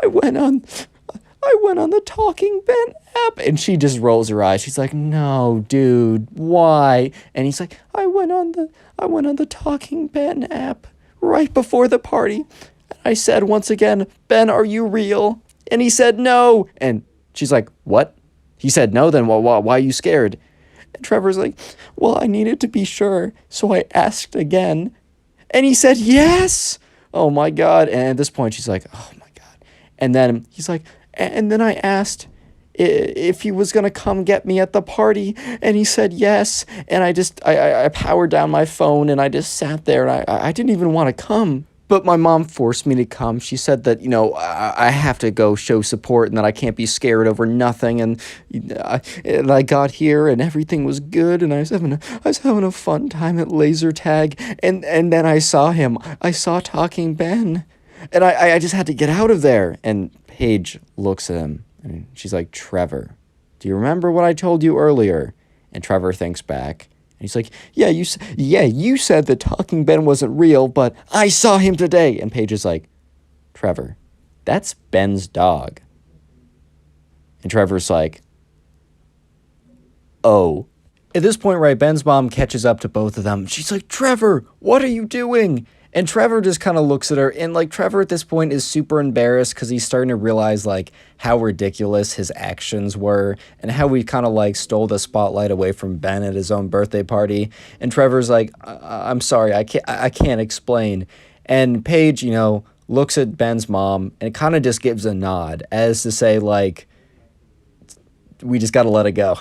I went on the Talking Ben app. And she just rolls her eyes. She's like, no, dude, why? And he's like, I went on the Talking Ben app right before the party. And I said once again, Ben, are you real? And he said no. And she's like, what? He said no, then why are you scared? And Trevor's like, well, I needed to be sure, so I asked again. And he said yes. Oh my god. And at this point, she's like, oh my god. And then he's like, and then I asked if he was going to come get me at the party, and he said yes, and I powered down my phone, and I just sat there, and I didn't even want to come. But my mom forced me to come. She said that, I have to go show support and that I can't be scared over nothing, and I got here, and everything was good, and I was having a fun time at laser tag, and then I saw him. I saw Talking Ben, and I just had to get out of there. And Paige looks at him, and she's like, Trevor, do you remember what I told you earlier? And Trevor thinks back, and he's like, yeah, you said that Talking Ben wasn't real, but I saw him today. And Paige is like, Trevor, that's Ben's dog. And Trevor's like, oh. At this point, right, Ben's mom catches up to both of them. She's like, Trevor, what are you doing? And Trevor just kind of looks at her, and, like, Trevor at this point is super embarrassed because he's starting to realize, like, how ridiculous his actions were and how we kind of, like, stole the spotlight away from Ben at his own birthday party. And Trevor's like, I'm sorry, I can't explain. And Paige, looks at Ben's mom and kind of just gives a nod as to say, like, we just got to let it go.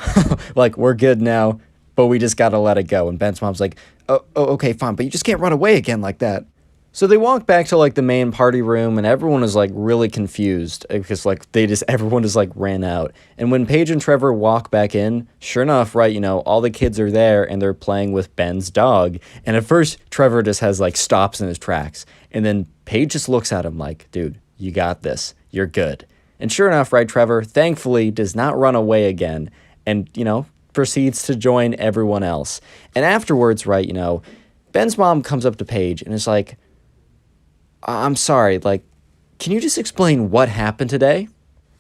Like, we're good now, but we just got to let it go. And Ben's mom's like, oh, okay, fine, but you just can't run away again like that. So they walk back to, like, the main party room, and everyone is, like, really confused because, like, everyone just, like, ran out. And when Paige and Trevor walk back in, sure enough, right, all the kids are there, and they're playing with Ben's dog. And at first, Trevor just has, like, stops in his tracks. And then Paige just looks at him like, dude, you got this. You're good. And sure enough, right, Trevor, thankfully, does not run away again. And, proceeds to join everyone else. And afterwards, right, Ben's mom comes up to Paige and is like, I'm sorry, like, can you just explain what happened today?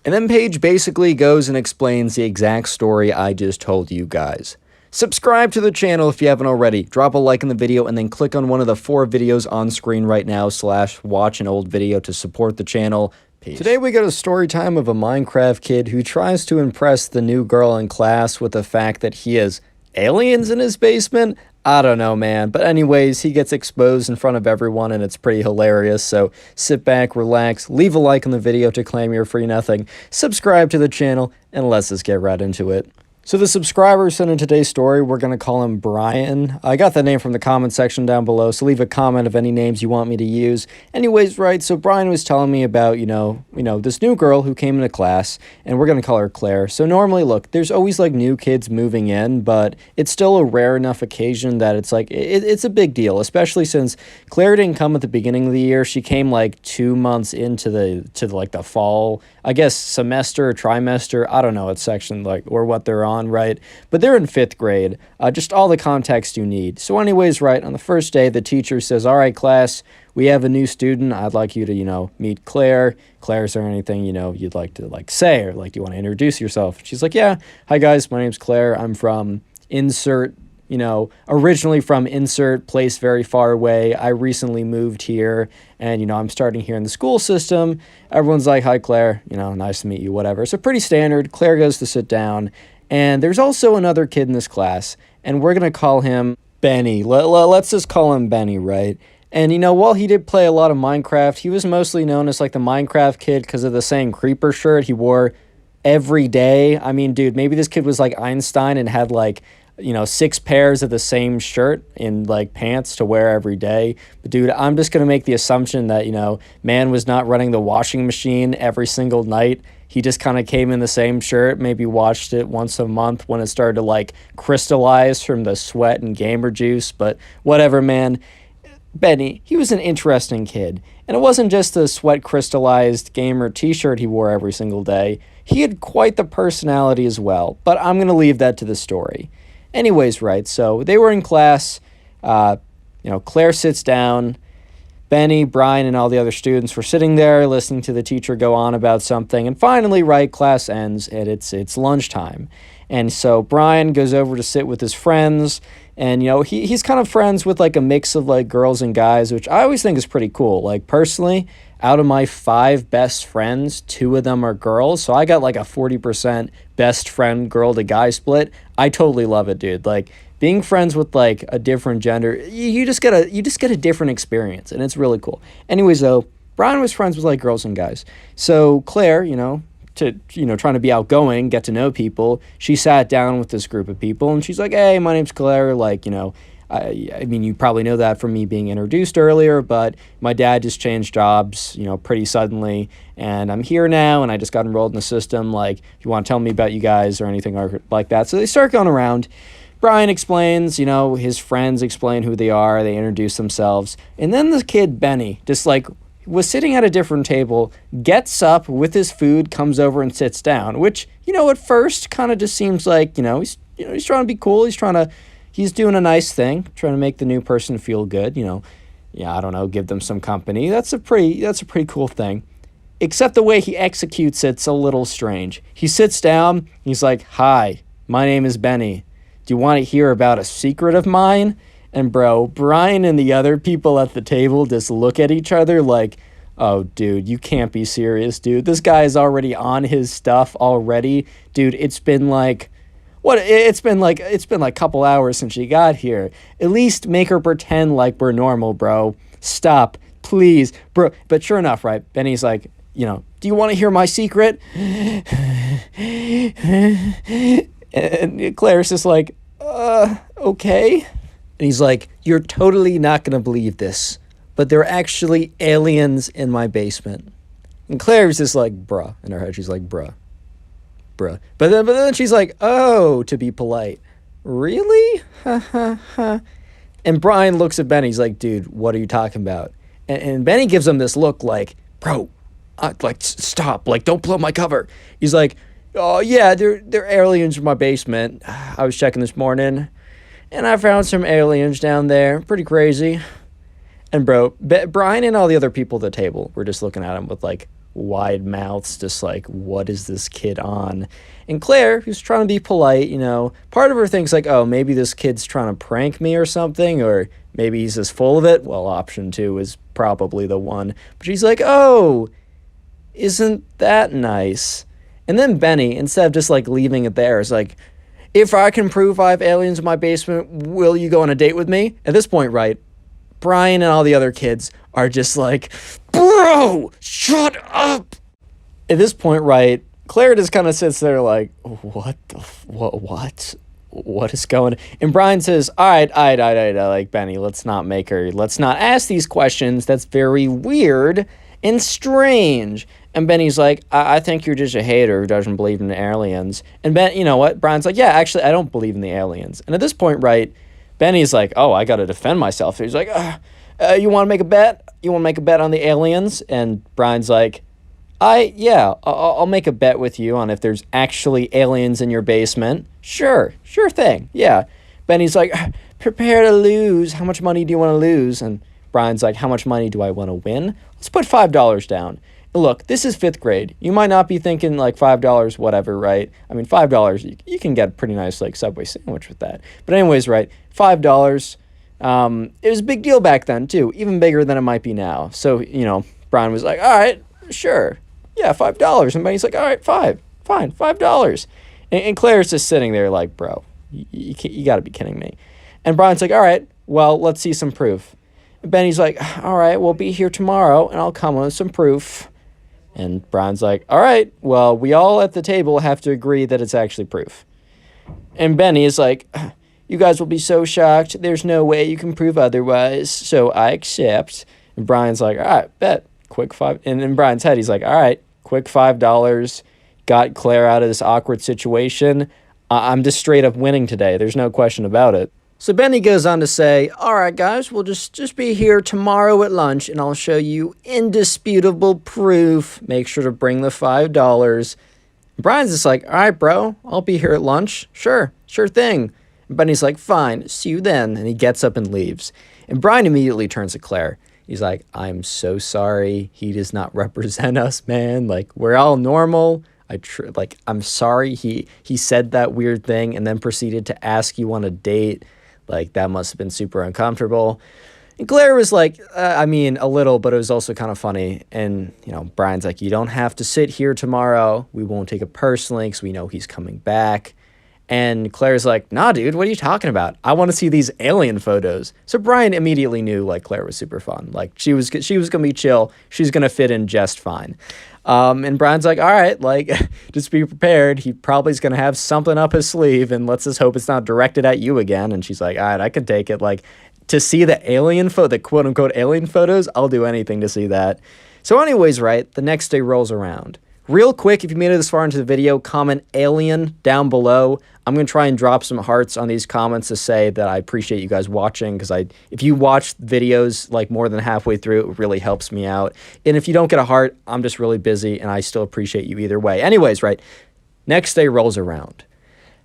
And then Paige basically goes and explains the exact story I just told you guys. Subscribe to the channel if you haven't already. Drop a like in the video and then click on one of the 4 videos on screen right now / watch an old video to support the channel. Peace. Today we got a story time of a Minecraft kid who tries to impress the new girl in class with the fact that he has aliens in his basement. I don't know, man. But anyways, he gets exposed in front of everyone and it's pretty hilarious. So sit back, relax, leave a like on the video to claim your free nothing, subscribe to the channel, and let's just get right into it. So the subscriber sent in today's story. We're going to call him Brian. I got the name from the comment section down below, so leave a comment of any names you want me to use. Anyways, right, so Brian was telling me about, you know, this new girl who came into class, and we're going to call her Claire. So normally, look, there's always, like, new kids moving in, but it's still a rare enough occasion that it's, like, it's a big deal, especially since Claire didn't come at the beginning of the year. She came, like, 2 months into the fall, I guess, semester or trimester. I don't know what section, like, or what they're on, right? But they're in 5th grade. Just all the context you need. So anyways, right, on the first day, the teacher says, all right, class, we have a new student. I'd like you to, meet Claire. Claire, is there anything, you'd like to, say, or, do you want to introduce yourself? She's like, yeah, hi, guys, my name's Claire. I'm from insert, originally from insert place very far away. I recently moved here and, I'm starting here in the school system. Everyone's like, hi, Claire, nice to meet you, whatever. So pretty standard. Claire goes to sit down. And there's also another kid in this class, and we're going to call him Benny. Let's just call him Benny, right? And, while he did play a lot of Minecraft, he was mostly known as, the Minecraft kid because of the same creeper shirt he wore every day. I mean, dude, maybe this kid was like Einstein and had, 6 pairs of the same shirt in, pants to wear every day. But, dude, I'm just going to make the assumption that, man was not running the washing machine every single night. He just kind of came in the same shirt, maybe washed it once a month when it started to, crystallize from the sweat and gamer juice. But whatever, man. Benny, he was an interesting kid. And it wasn't just the sweat crystallized gamer t-shirt he wore every single day. He had quite the personality as well. But I'm going to leave that to the story. Anyways, right, so they were in class. Claire sits down. Benny, Brian, and all the other students were sitting there listening to the teacher go on about something. And finally, right, class ends and it's lunchtime. And so Brian goes over to sit with his friends. And, he's kind of friends with, a mix of, girls and guys, which I always think is pretty cool. Personally, out of my 5 best friends, 2 of them are girls. So I got, a 40% best friend girl to guy split. I totally love it, dude. Being friends with, a different gender, you just get a different experience, and it's really cool. Anyways, though, Brian was friends with, girls and guys. So Claire, trying to be outgoing, get to know people, she sat down with this group of people, and she's like, hey, my name's Claire, I mean, you probably know that from me being introduced earlier, but my dad just changed jobs, pretty suddenly, and I'm here now, and I just got enrolled in the system, if you want to tell me about you guys or anything like that. So they start going around. Brian explains, his friends explain who they are, they introduce themselves, and then the kid, Benny, just, was sitting at a different table, gets up with his food, comes over and sits down, which, at first kind of just seems like, he's trying to be cool, he's doing a nice thing, trying to make the new person feel good, I don't know, give them some company. That's a pretty cool thing. Except the way he executes it's a little strange. He sits down, he's like, hi, my name is Benny. Do you want to hear about a secret of mine? And bro, Brian and the other people at the table just look at each other like, oh, dude, you can't be serious, dude. This guy is already on his stuff already. Dude, it's been it's been a couple hours since she got here. At least make her pretend like we're normal, bro. Stop, please, bro. But sure enough, right, Benny's like, do you want to hear my secret? And Claire's just like, okay. And he's like, you're totally not going to believe this, but there are actually aliens in my basement. And Claire's just like, bruh. In her head, she's like, bruh. But then she's like, oh, to be polite. Really? And Brian looks at Benny. He's like, dude, what are you talking about? And Benny gives him this look like, bro, stop. Don't blow my cover. He's like, oh, yeah, they're aliens in my basement. I was checking this morning, and I found some aliens down there. Pretty crazy. And, bro, Brian and all the other people at the table were just looking at him with, wide mouths, just like, what is this kid on? And Claire, who's trying to be polite, you know, part of her thinks like, oh, maybe this kid's trying to prank me or something, or maybe he's just full of it. Well, option 2 is probably the one. But she's like, oh, isn't that nice? And then Benny, instead of just like leaving it there, is like, if I can prove I have aliens in my basement, will you go on a date with me? At this point, right, Brian and all the other kids are just like, bro, shut up. At this point, right, Claire just kind of sits there like, what is going on? And Brian says, all right, like, Benny, let's not ask these questions. That's very weird and strange. And Benny's like, I think you're just a hater who doesn't believe in the aliens. And Ben, you know what? Brian's like, yeah, actually, I don't believe in the aliens. And at this point, right, Benny's like, oh, I got to defend myself. He's like, you want to make a bet? You want to make a bet on the aliens? And Brian's like, I'll make a bet with you on if there's actually aliens in your basement. Sure thing, yeah. Benny's like, prepare to lose. How much money do you want to lose? And Brian's like, how much money do I want to win? Let's put $5 down. Look, this is 5th grade. You might not be thinking like $5, whatever, right? I mean, $5, you can get a pretty nice like Subway sandwich with that. But anyways, right, $5. It was a big deal back then too, even bigger than it might be now. So, you know, Brian was like, all right, sure. Yeah, $5. And Benny's like, all right, fine, $5. And Claire's just sitting there like, bro, you got to be kidding me. And Brian's like, all right, well, let's see some proof. And Benny's like, all right, we'll be here tomorrow, and I'll come with some proof. And Brian's like, all right, well, we all at the table have to agree that it's actually proof. And Benny is like, you guys will be so shocked. There's no way you can prove otherwise, so I accept. And Brian's like, all right, bet. Quick $5. And in Brian's head, he's like, all right, quick $5. Got Claire out of this awkward situation. I'm just straight up winning today. There's no question about it. So Benny goes on to say, all right, guys, we'll just be here tomorrow at lunch, and I'll show you indisputable proof. Make sure to bring the $5. Brian's just like, all right, bro, I'll be here at lunch. Sure thing. And Benny's like, fine, see you then. And he gets up and leaves. And Brian immediately turns to Claire. He's like, I'm so sorry. He does not represent us, man. Like, we're all normal. I'm sorry he said that weird thing and then proceeded to ask you on a date. Like, that must have been super uncomfortable. And Claire was like, I mean, a little, but it was also kind of funny. And, you know, Brian's like, you don't have to sit here tomorrow. We won't take it personally because we know he's coming back. And Claire's like, nah, dude, what are you talking about? I want to see these alien photos. So Brian immediately knew, like, Claire was super fun. Like, she was going to be chill. She's going to fit in just fine. And Brian's like, all right, like, just be prepared. He probably is going to have something up his sleeve, and let's just hope it's not directed at you again. And she's like, all right, I can take it. Like, to see the the quote-unquote alien photos, I'll do anything to see that. So anyways, right, the next day rolls around. Real quick, if you made it this far into the video, comment alien down below. I'm going to try and drop some hearts on these comments to say that I appreciate you guys watching, because if you watch videos like more than halfway through, it really helps me out. And if you don't get a heart, I'm just really busy, and I still appreciate you either way. Anyways, right, next day rolls around.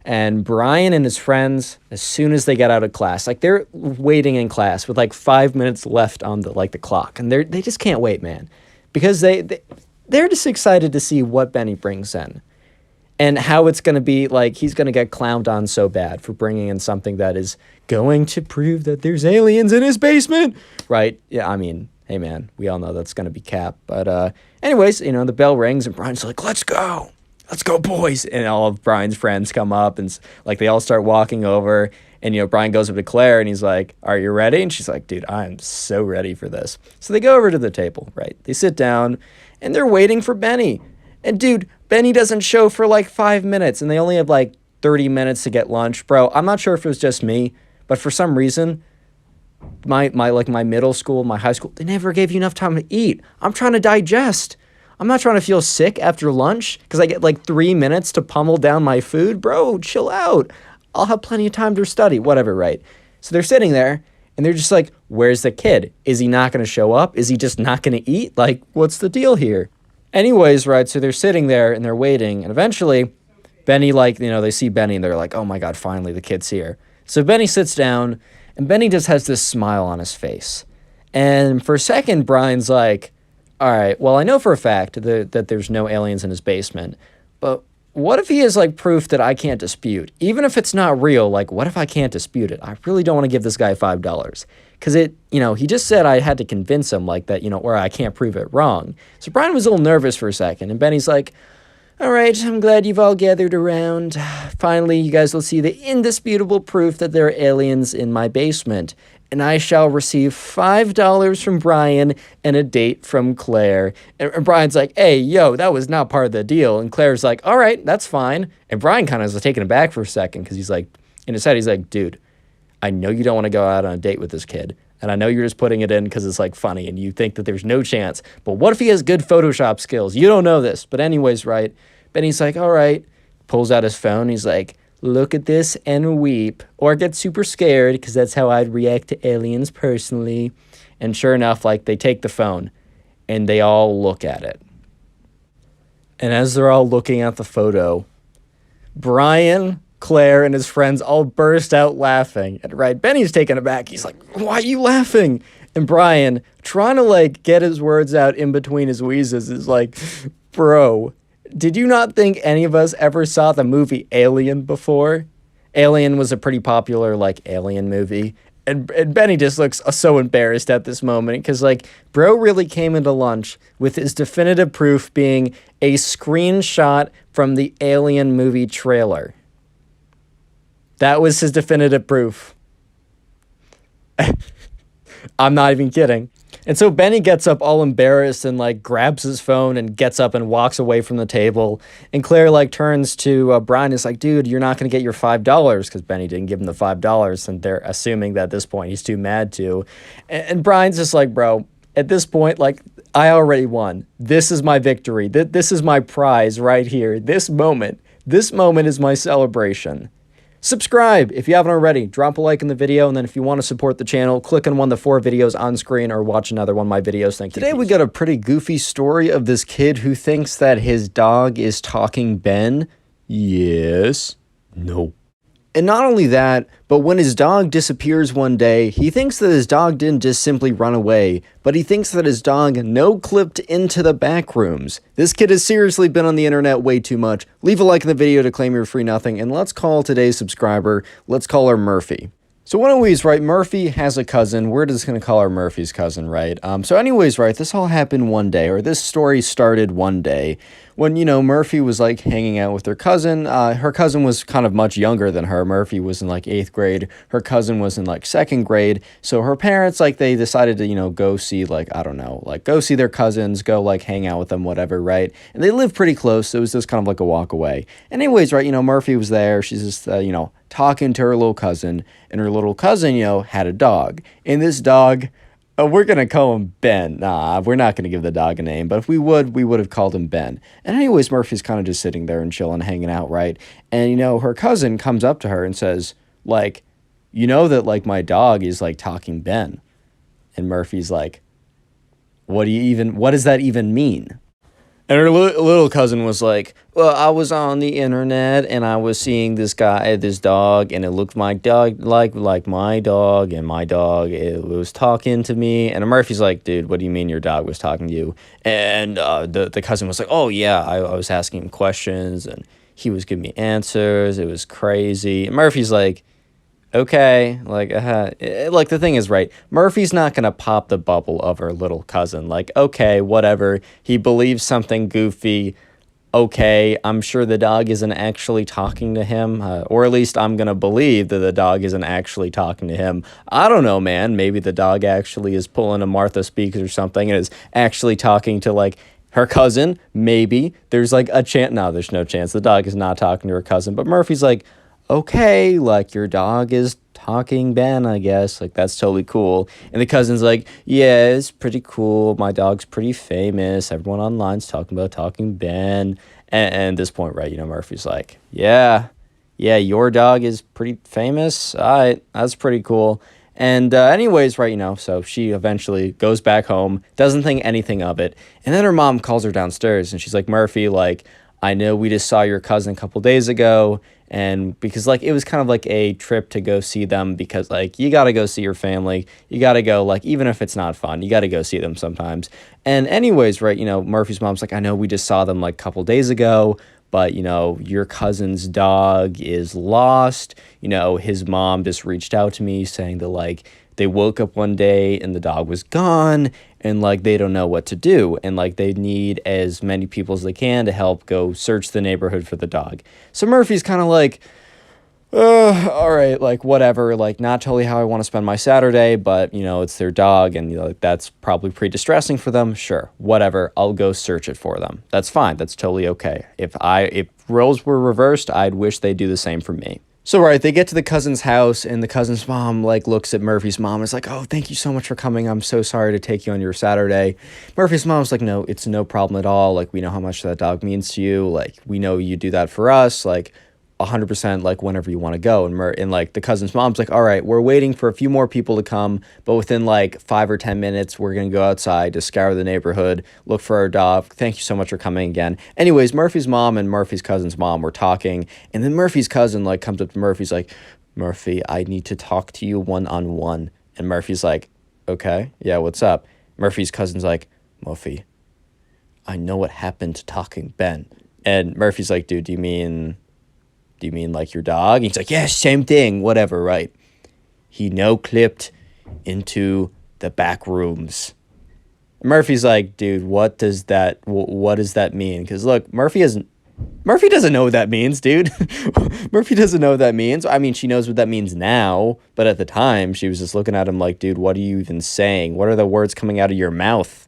And Brian and his friends, as soon as they get out of class, like, they're waiting in class with like 5 minutes left on the clock, and they just can't wait, man, because they're just excited to see what Benny brings in and how it's going to be. Like, he's going to get clowned on so bad for bringing in something that is going to prove that there's aliens in his basement, right? Yeah, I mean, hey, man, we all know that's going to be cap. But anyways, you know, the bell rings, and Brian's like, let's go, boys. And all of Brian's friends come up, and like, they all start walking over. And, you know, Brian goes up to Claire, and he's like, are you ready? And she's like, dude, I'm so ready for this. So they go over to the table, right? They sit down, and they're waiting for Benny. And, dude, Benny doesn't show for like 5 minutes, and they only have like 30 minutes to get lunch. Bro, I'm not sure if it was just me, but for some reason, my middle school, my high school, they never gave you enough time to eat. I'm trying to digest. I'm not trying to feel sick after lunch because I get like 3 minutes to pummel down my food. Bro, chill out. I'll have plenty of time to study, whatever, right? So they're sitting there, and they're just like, where's the kid? Is he not going to show up? Is he just not going to eat? Like, what's the deal here? Anyways, right, so they're sitting there, and they're waiting, and eventually, Benny, like, you know, they see Benny, and they're like, oh my God, finally, the kid's here. So Benny sits down, and Benny just has this smile on his face. And for a second, Brian's like, All right, well, I know for a fact that there's no aliens in his basement, but what if he is like proof that I can't dispute? Even if it's not real, like what if I can't dispute it? I really don't want to give this guy $5 because he just said I had to convince him like that, or I can't prove it wrong. So Brian was a little nervous for a second, and Benny's like, all right, I'm glad you've all gathered around. Finally, you guys will see the indisputable proof that there are aliens in my basement. And I shall receive $5 from Brian and a date from Claire. And Brian's like, hey, yo, that was not part of the deal. And Claire's like, all right, that's fine. And Brian kind of is taken aback for a second because he's like, in his head, he's like, dude, I know you don't want to go out on a date with this kid. And I know you're just putting it in because it's like funny and you think that there's no chance. But what if he has good Photoshop skills? You don't know this. But anyways, right? Benny's like, all right. Pulls out his phone. He's like, look at this and weep. Or get super scared because that's how I'd react to aliens personally. And sure enough, like they take the phone and they all look at it. And as they're all looking at the photo, Brian, Claire, and his friends all burst out laughing. And right, Benny's taken aback. He's like, why are you laughing? And Brian, trying to like get his words out in between his wheezes, is like, bro, did you not think any of us ever saw the movie Alien before? Alien was a pretty popular like alien movie. And Benny just looks so embarrassed at this moment because, like, bro really came into lunch with his definitive proof being a screenshot from the Alien movie trailer. That was his definitive proof. I'm not even kidding. And so Benny gets up all embarrassed and, like, grabs his phone and gets up and walks away from the table. And Claire, like, turns to Brian and is like, dude, you're not going to get your $5 because Benny didn't give him the $5. And they're assuming that at this point he's too mad to. And Brian's just like, bro, at this point, like, I already won. This is my victory. This is my prize right here. This moment is my celebration. Subscribe if you haven't already. Drop a like in the video, and then if you want to support the channel, click on one of the 4 videos on screen or watch another one of my videos. Thank you. Today we got a pretty goofy story of this kid who thinks that his dog is talking Ben. Yes. No. And not only that, but when his dog disappears one day, he thinks that his dog didn't just simply run away, but he thinks that his dog no-clipped into the backrooms. This kid has seriously been on the internet way too much. Leave a like in the video to claim your free nothing, and let's call today's subscriber. Let's call her Murphy. So anyways, right, Murphy has a cousin. We're just going to call her Murphy's cousin, right? So anyways, right, this all happened one day, or this story started one day when, Murphy was, like, hanging out with her cousin. Her cousin was kind of much younger than her. Murphy was in, like, 8th grade. Her cousin was in, like, 2nd grade. So her parents, like, they decided to, go see, like, I don't know, like, go see their cousins, go, like, hang out with them, whatever, right? And they live pretty close, so it was just kind of like a walk away. Anyways, right, Murphy was there. She's just, talking to her little cousin, and her little cousin, had a dog. And this dog, we're going to call him Ben. Nah, we're not going to give the dog a name, but if we would have called him Ben. And anyways, Murphy's kind of just sitting there and chilling, hanging out, right? And, her cousin comes up to her and says, like, that, like, my dog is, like, talking Ben. And Murphy's like, what does that even mean? And her little cousin was like, well, I was on the internet and I was seeing this dog, and it looked my dog like my dog, and my dog, it was talking to me. And Murphy's like, dude, what do you mean your dog was talking to you? And the cousin was like, oh, yeah, I was asking him questions and he was giving me answers. It was crazy. And Murphy's like, okay, like the thing is, right, Murphy's not going to pop the bubble of her little cousin. Like, okay, whatever, he believes something goofy. Okay, I'm sure the dog isn't actually talking to him, or at least I'm going to believe that the dog isn't actually talking to him. I don't know, man. Maybe the dog actually is pulling a Martha Speaks or something and is actually talking to, like, her cousin. Maybe. There's, like, a chance. No, there's no chance. The dog is not talking to her cousin. But Murphy's like, okay, like, your dog is talking Ben, I guess. Like, that's totally cool. And the cousin's like, yeah, it's pretty cool. My dog's pretty famous. Everyone online's talking about talking Ben. And at this point, right, Murphy's like, yeah, your dog is pretty famous. All right, that's pretty cool. And anyways, right, so she eventually goes back home, doesn't think anything of it. And then her mom calls her downstairs, and she's like, Murphy, like, I know we just saw your cousin a couple days ago, And because like it was kind of like a trip to go see them, because like you got to go see your family. You got to go, like, even if it's not fun, you got to go see them sometimes. And anyways, right, Murphy's mom's like, I know we just saw them like a couple days ago, but your cousin's dog is lost. His mom just reached out to me saying that like they woke up one day and the dog was gone, and like they don't know what to do, and like they need as many people as they can to help go search the neighborhood for the dog. So Murphy's kind of like, all right, like whatever, like not totally how I want to spend my Saturday, but it's their dog, and like that's probably pretty distressing for them. Sure, whatever, I'll go search it for them. That's fine. That's totally okay. If roles were reversed, I'd wish they'd do the same for me. So, right, they get to the cousin's house, and the cousin's mom, like, looks at Murphy's mom and is like, oh, thank you so much for coming. I'm so sorry to take you on your Saturday. Murphy's mom's like, no, it's no problem at all. Like, we know how much that dog means to you. Like, we know you do that for us. Like, 100%, like, whenever you want to go. And like, the cousin's mom's like, all right, we're waiting for a few more people to come, but within, like, 5 or 10 minutes, we're going to go outside to scour the neighborhood, look for our dog. Thank you so much for coming again. Anyways, Murphy's mom and Murphy's cousin's mom were talking, and then Murphy's cousin, like, comes up to Murphy's like, Murphy, I need to talk to you one-on-one. And Murphy's like, okay, yeah, what's up? Murphy's cousin's like, Murphy, I know what happened to Talking Ben. And Murphy's like, dude, do you mean like your dog? And he's like, yeah, same thing, whatever, right? He no-clipped into the back rooms. Murphy's like, dude, what does that mean? Because look, Murphy doesn't know what that means, dude. Murphy doesn't know what that means. I mean, she knows what that means now, but at the time, she was just looking at him like, dude, what are you even saying? What are the words coming out of your mouth?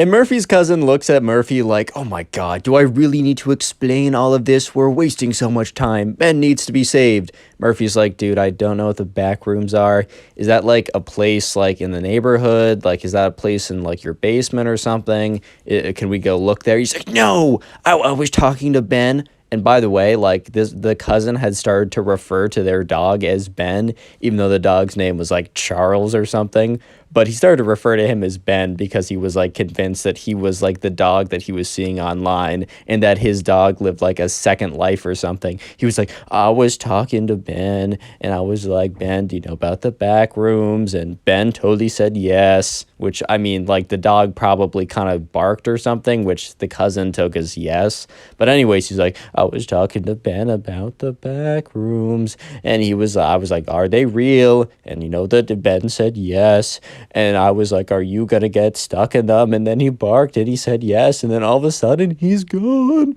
And Murphy's cousin looks at Murphy like, oh my god, do I really need to explain all of this? We're wasting so much time. Ben needs to be saved. Murphy's like, dude, I don't know what the back rooms are. Is that like a place like in the neighborhood? Like, is that a place in like your basement or something? Can we go look there? He's like, no, I was talking to Ben. And by the way, like the cousin had started to refer to their dog as Ben, even though the dog's name was like Charles or something. But he started to refer to him as Ben because he was like convinced that he was like the dog that he was seeing online, and that his dog lived like a second life or something. He was like, I was talking to Ben, and I was like, Ben, do you know about the back rooms? And Ben totally said yes, which, I mean, like the dog probably kind of barked or something, which the cousin took as yes. But anyways, he's like, I was talking to Ben about the back rooms, and I was like, are they real? And that Ben said yes. And I was like, are you going to get stuck in them? And then he barked and he said yes. And then all of a sudden he's gone.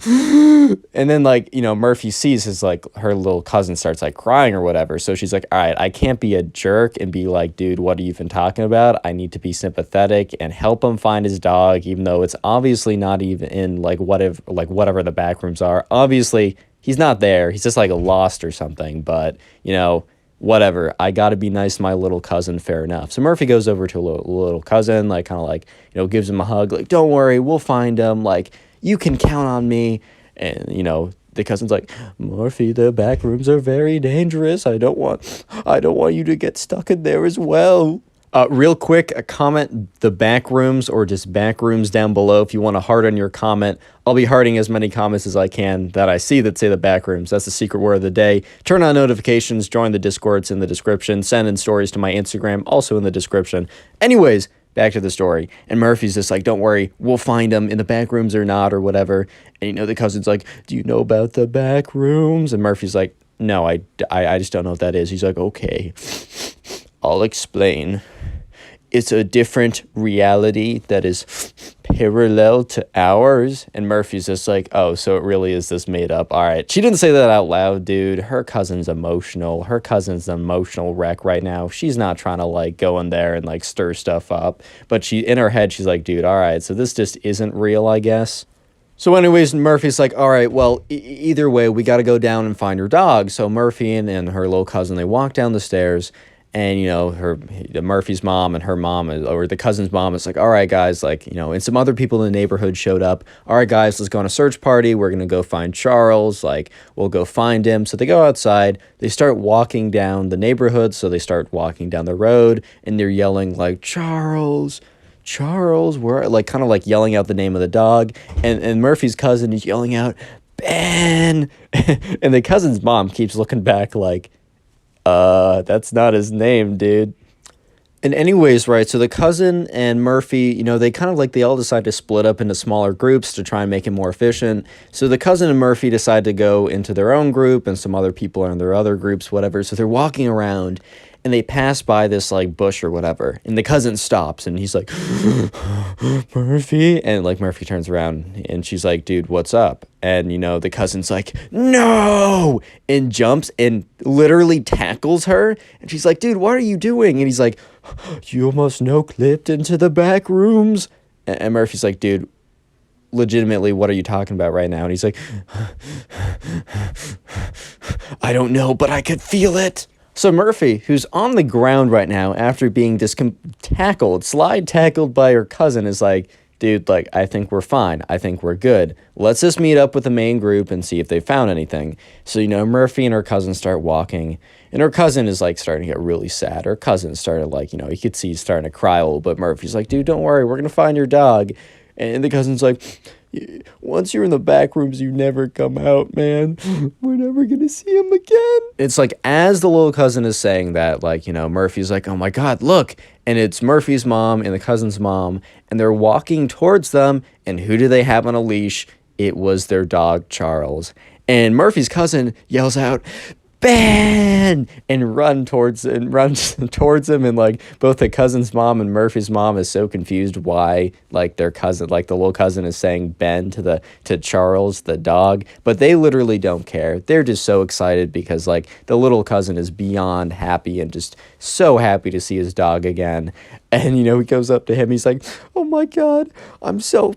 And then like, Murphy sees his like her little cousin starts like crying or whatever. So she's like, all right, I can't be a jerk and be like, dude, what are you even talking about? I need to be sympathetic and help him find his dog, even though it's obviously not even in like whatever the back rooms are. Obviously he's not there. He's just like lost or something. But, whatever, I gotta be nice to my little cousin, fair enough. So Murphy goes over to a little cousin, like kind of like, gives him a hug, like, don't worry, we'll find him, like, you can count on me. And, the cousin's like, Murphy, the back rooms are very dangerous. I don't want you to get stuck in there as well. Real quick, a comment the back rooms or just back rooms down below if you want to heart on your comment. I'll be hearting as many comments as I can that I see that say the back rooms. That's the secret word of the day. Turn on notifications, join the Discord, it's in the description. Send in stories to my Instagram, also in the description. Anyways, back to the story. And Murphy's just like, don't worry, we'll find him in the back rooms or not or whatever. And the cousin's like, do you know about the back rooms? And Murphy's like, no, I just don't know what that is. He's like, okay, I'll explain. It's a different reality that is parallel to ours. And Murphy's just like, oh, so it really is this made up. All right. She didn't say that out loud, dude. Her cousin's emotional. Her cousin's an emotional wreck right now. She's not trying to like go in there and like stir stuff up. But in her head, she's like, dude, all right, so this just isn't real, I guess. So anyways, Murphy's like, all right, well, either way, we got to go down and find her dog. So Murphy and her little cousin, they walk down the stairs. And, Murphy's mom and her mom, or the cousin's mom, is like, all right, guys, like, and some other people in the neighborhood showed up. All right, guys, let's go on a search party. We're going to go find Charles. Like, we'll go find him. So they go outside. They start walking down the neighborhood. So they start walking down the road, and they're yelling, like, Charles, we're like kind of like yelling out the name of the dog. And Murphy's cousin is yelling out, Ben. And the cousin's mom keeps looking back like, that's not his name, dude. And anyways, right, so the cousin and Murphy, you know, they kind of like, they all decide to split up into smaller groups to try and make it more efficient. So the cousin and Murphy decide to go into their own group, and some other people are in their other groups, whatever. So they're walking around, and they pass by this, like, bush or whatever. And the cousin stops, and he's like, Murphy? And, like, Murphy turns around, and she's like, dude, what's up? And, you know, the cousin's like, no! And jumps and literally tackles her. And she's like, dude, what are you doing? And he's like, you almost no-clipped into the back rooms. And Murphy's like, dude, legitimately, what are you talking about right now? And he's like, I don't know, but I could feel it. So Murphy, who's on the ground right now after being slide tackled by her cousin, is like, dude, like, I think we're fine. I think we're good. Let's just meet up with the main group and see if they found anything. So, you know, Murphy and her cousin start walking, and her cousin is, like, starting to get really sad. Her cousin started, like, you know, you could see he's starting to cry a little bit. Murphy's like, dude, don't worry. We're going to find your dog. And the cousin's like, once you're in the back rooms, you never come out, man. We're never going to see him again. It's like, as the little cousin is saying that, like, you know, Murphy's like, oh my God, look. And it's Murphy's mom and the cousin's mom, and they're walking towards them. And who do they have on a leash? It was their dog, Charles. And Murphy's cousin yells out, Ben! And runs towards him, and like both the cousin's mom and Murphy's mom is so confused why like their cousin, like the little cousin, is saying Ben to Charles the dog, but they literally don't care. They're just so excited because like the little cousin is beyond happy and just so happy to see his dog again. And you know, he goes up to him, he's like, oh my God, I'm so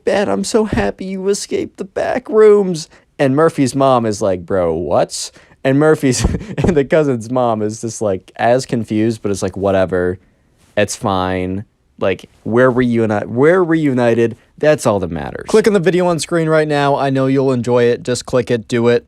happy you escaped the back rooms. And Murphy's mom is like, bro, what? And and the cousin's mom is just like as confused, but it's like, whatever, it's fine. Like, we're reunited. That's all that matters. Click on the video on screen right now. I know you'll enjoy it. Just click it, do it.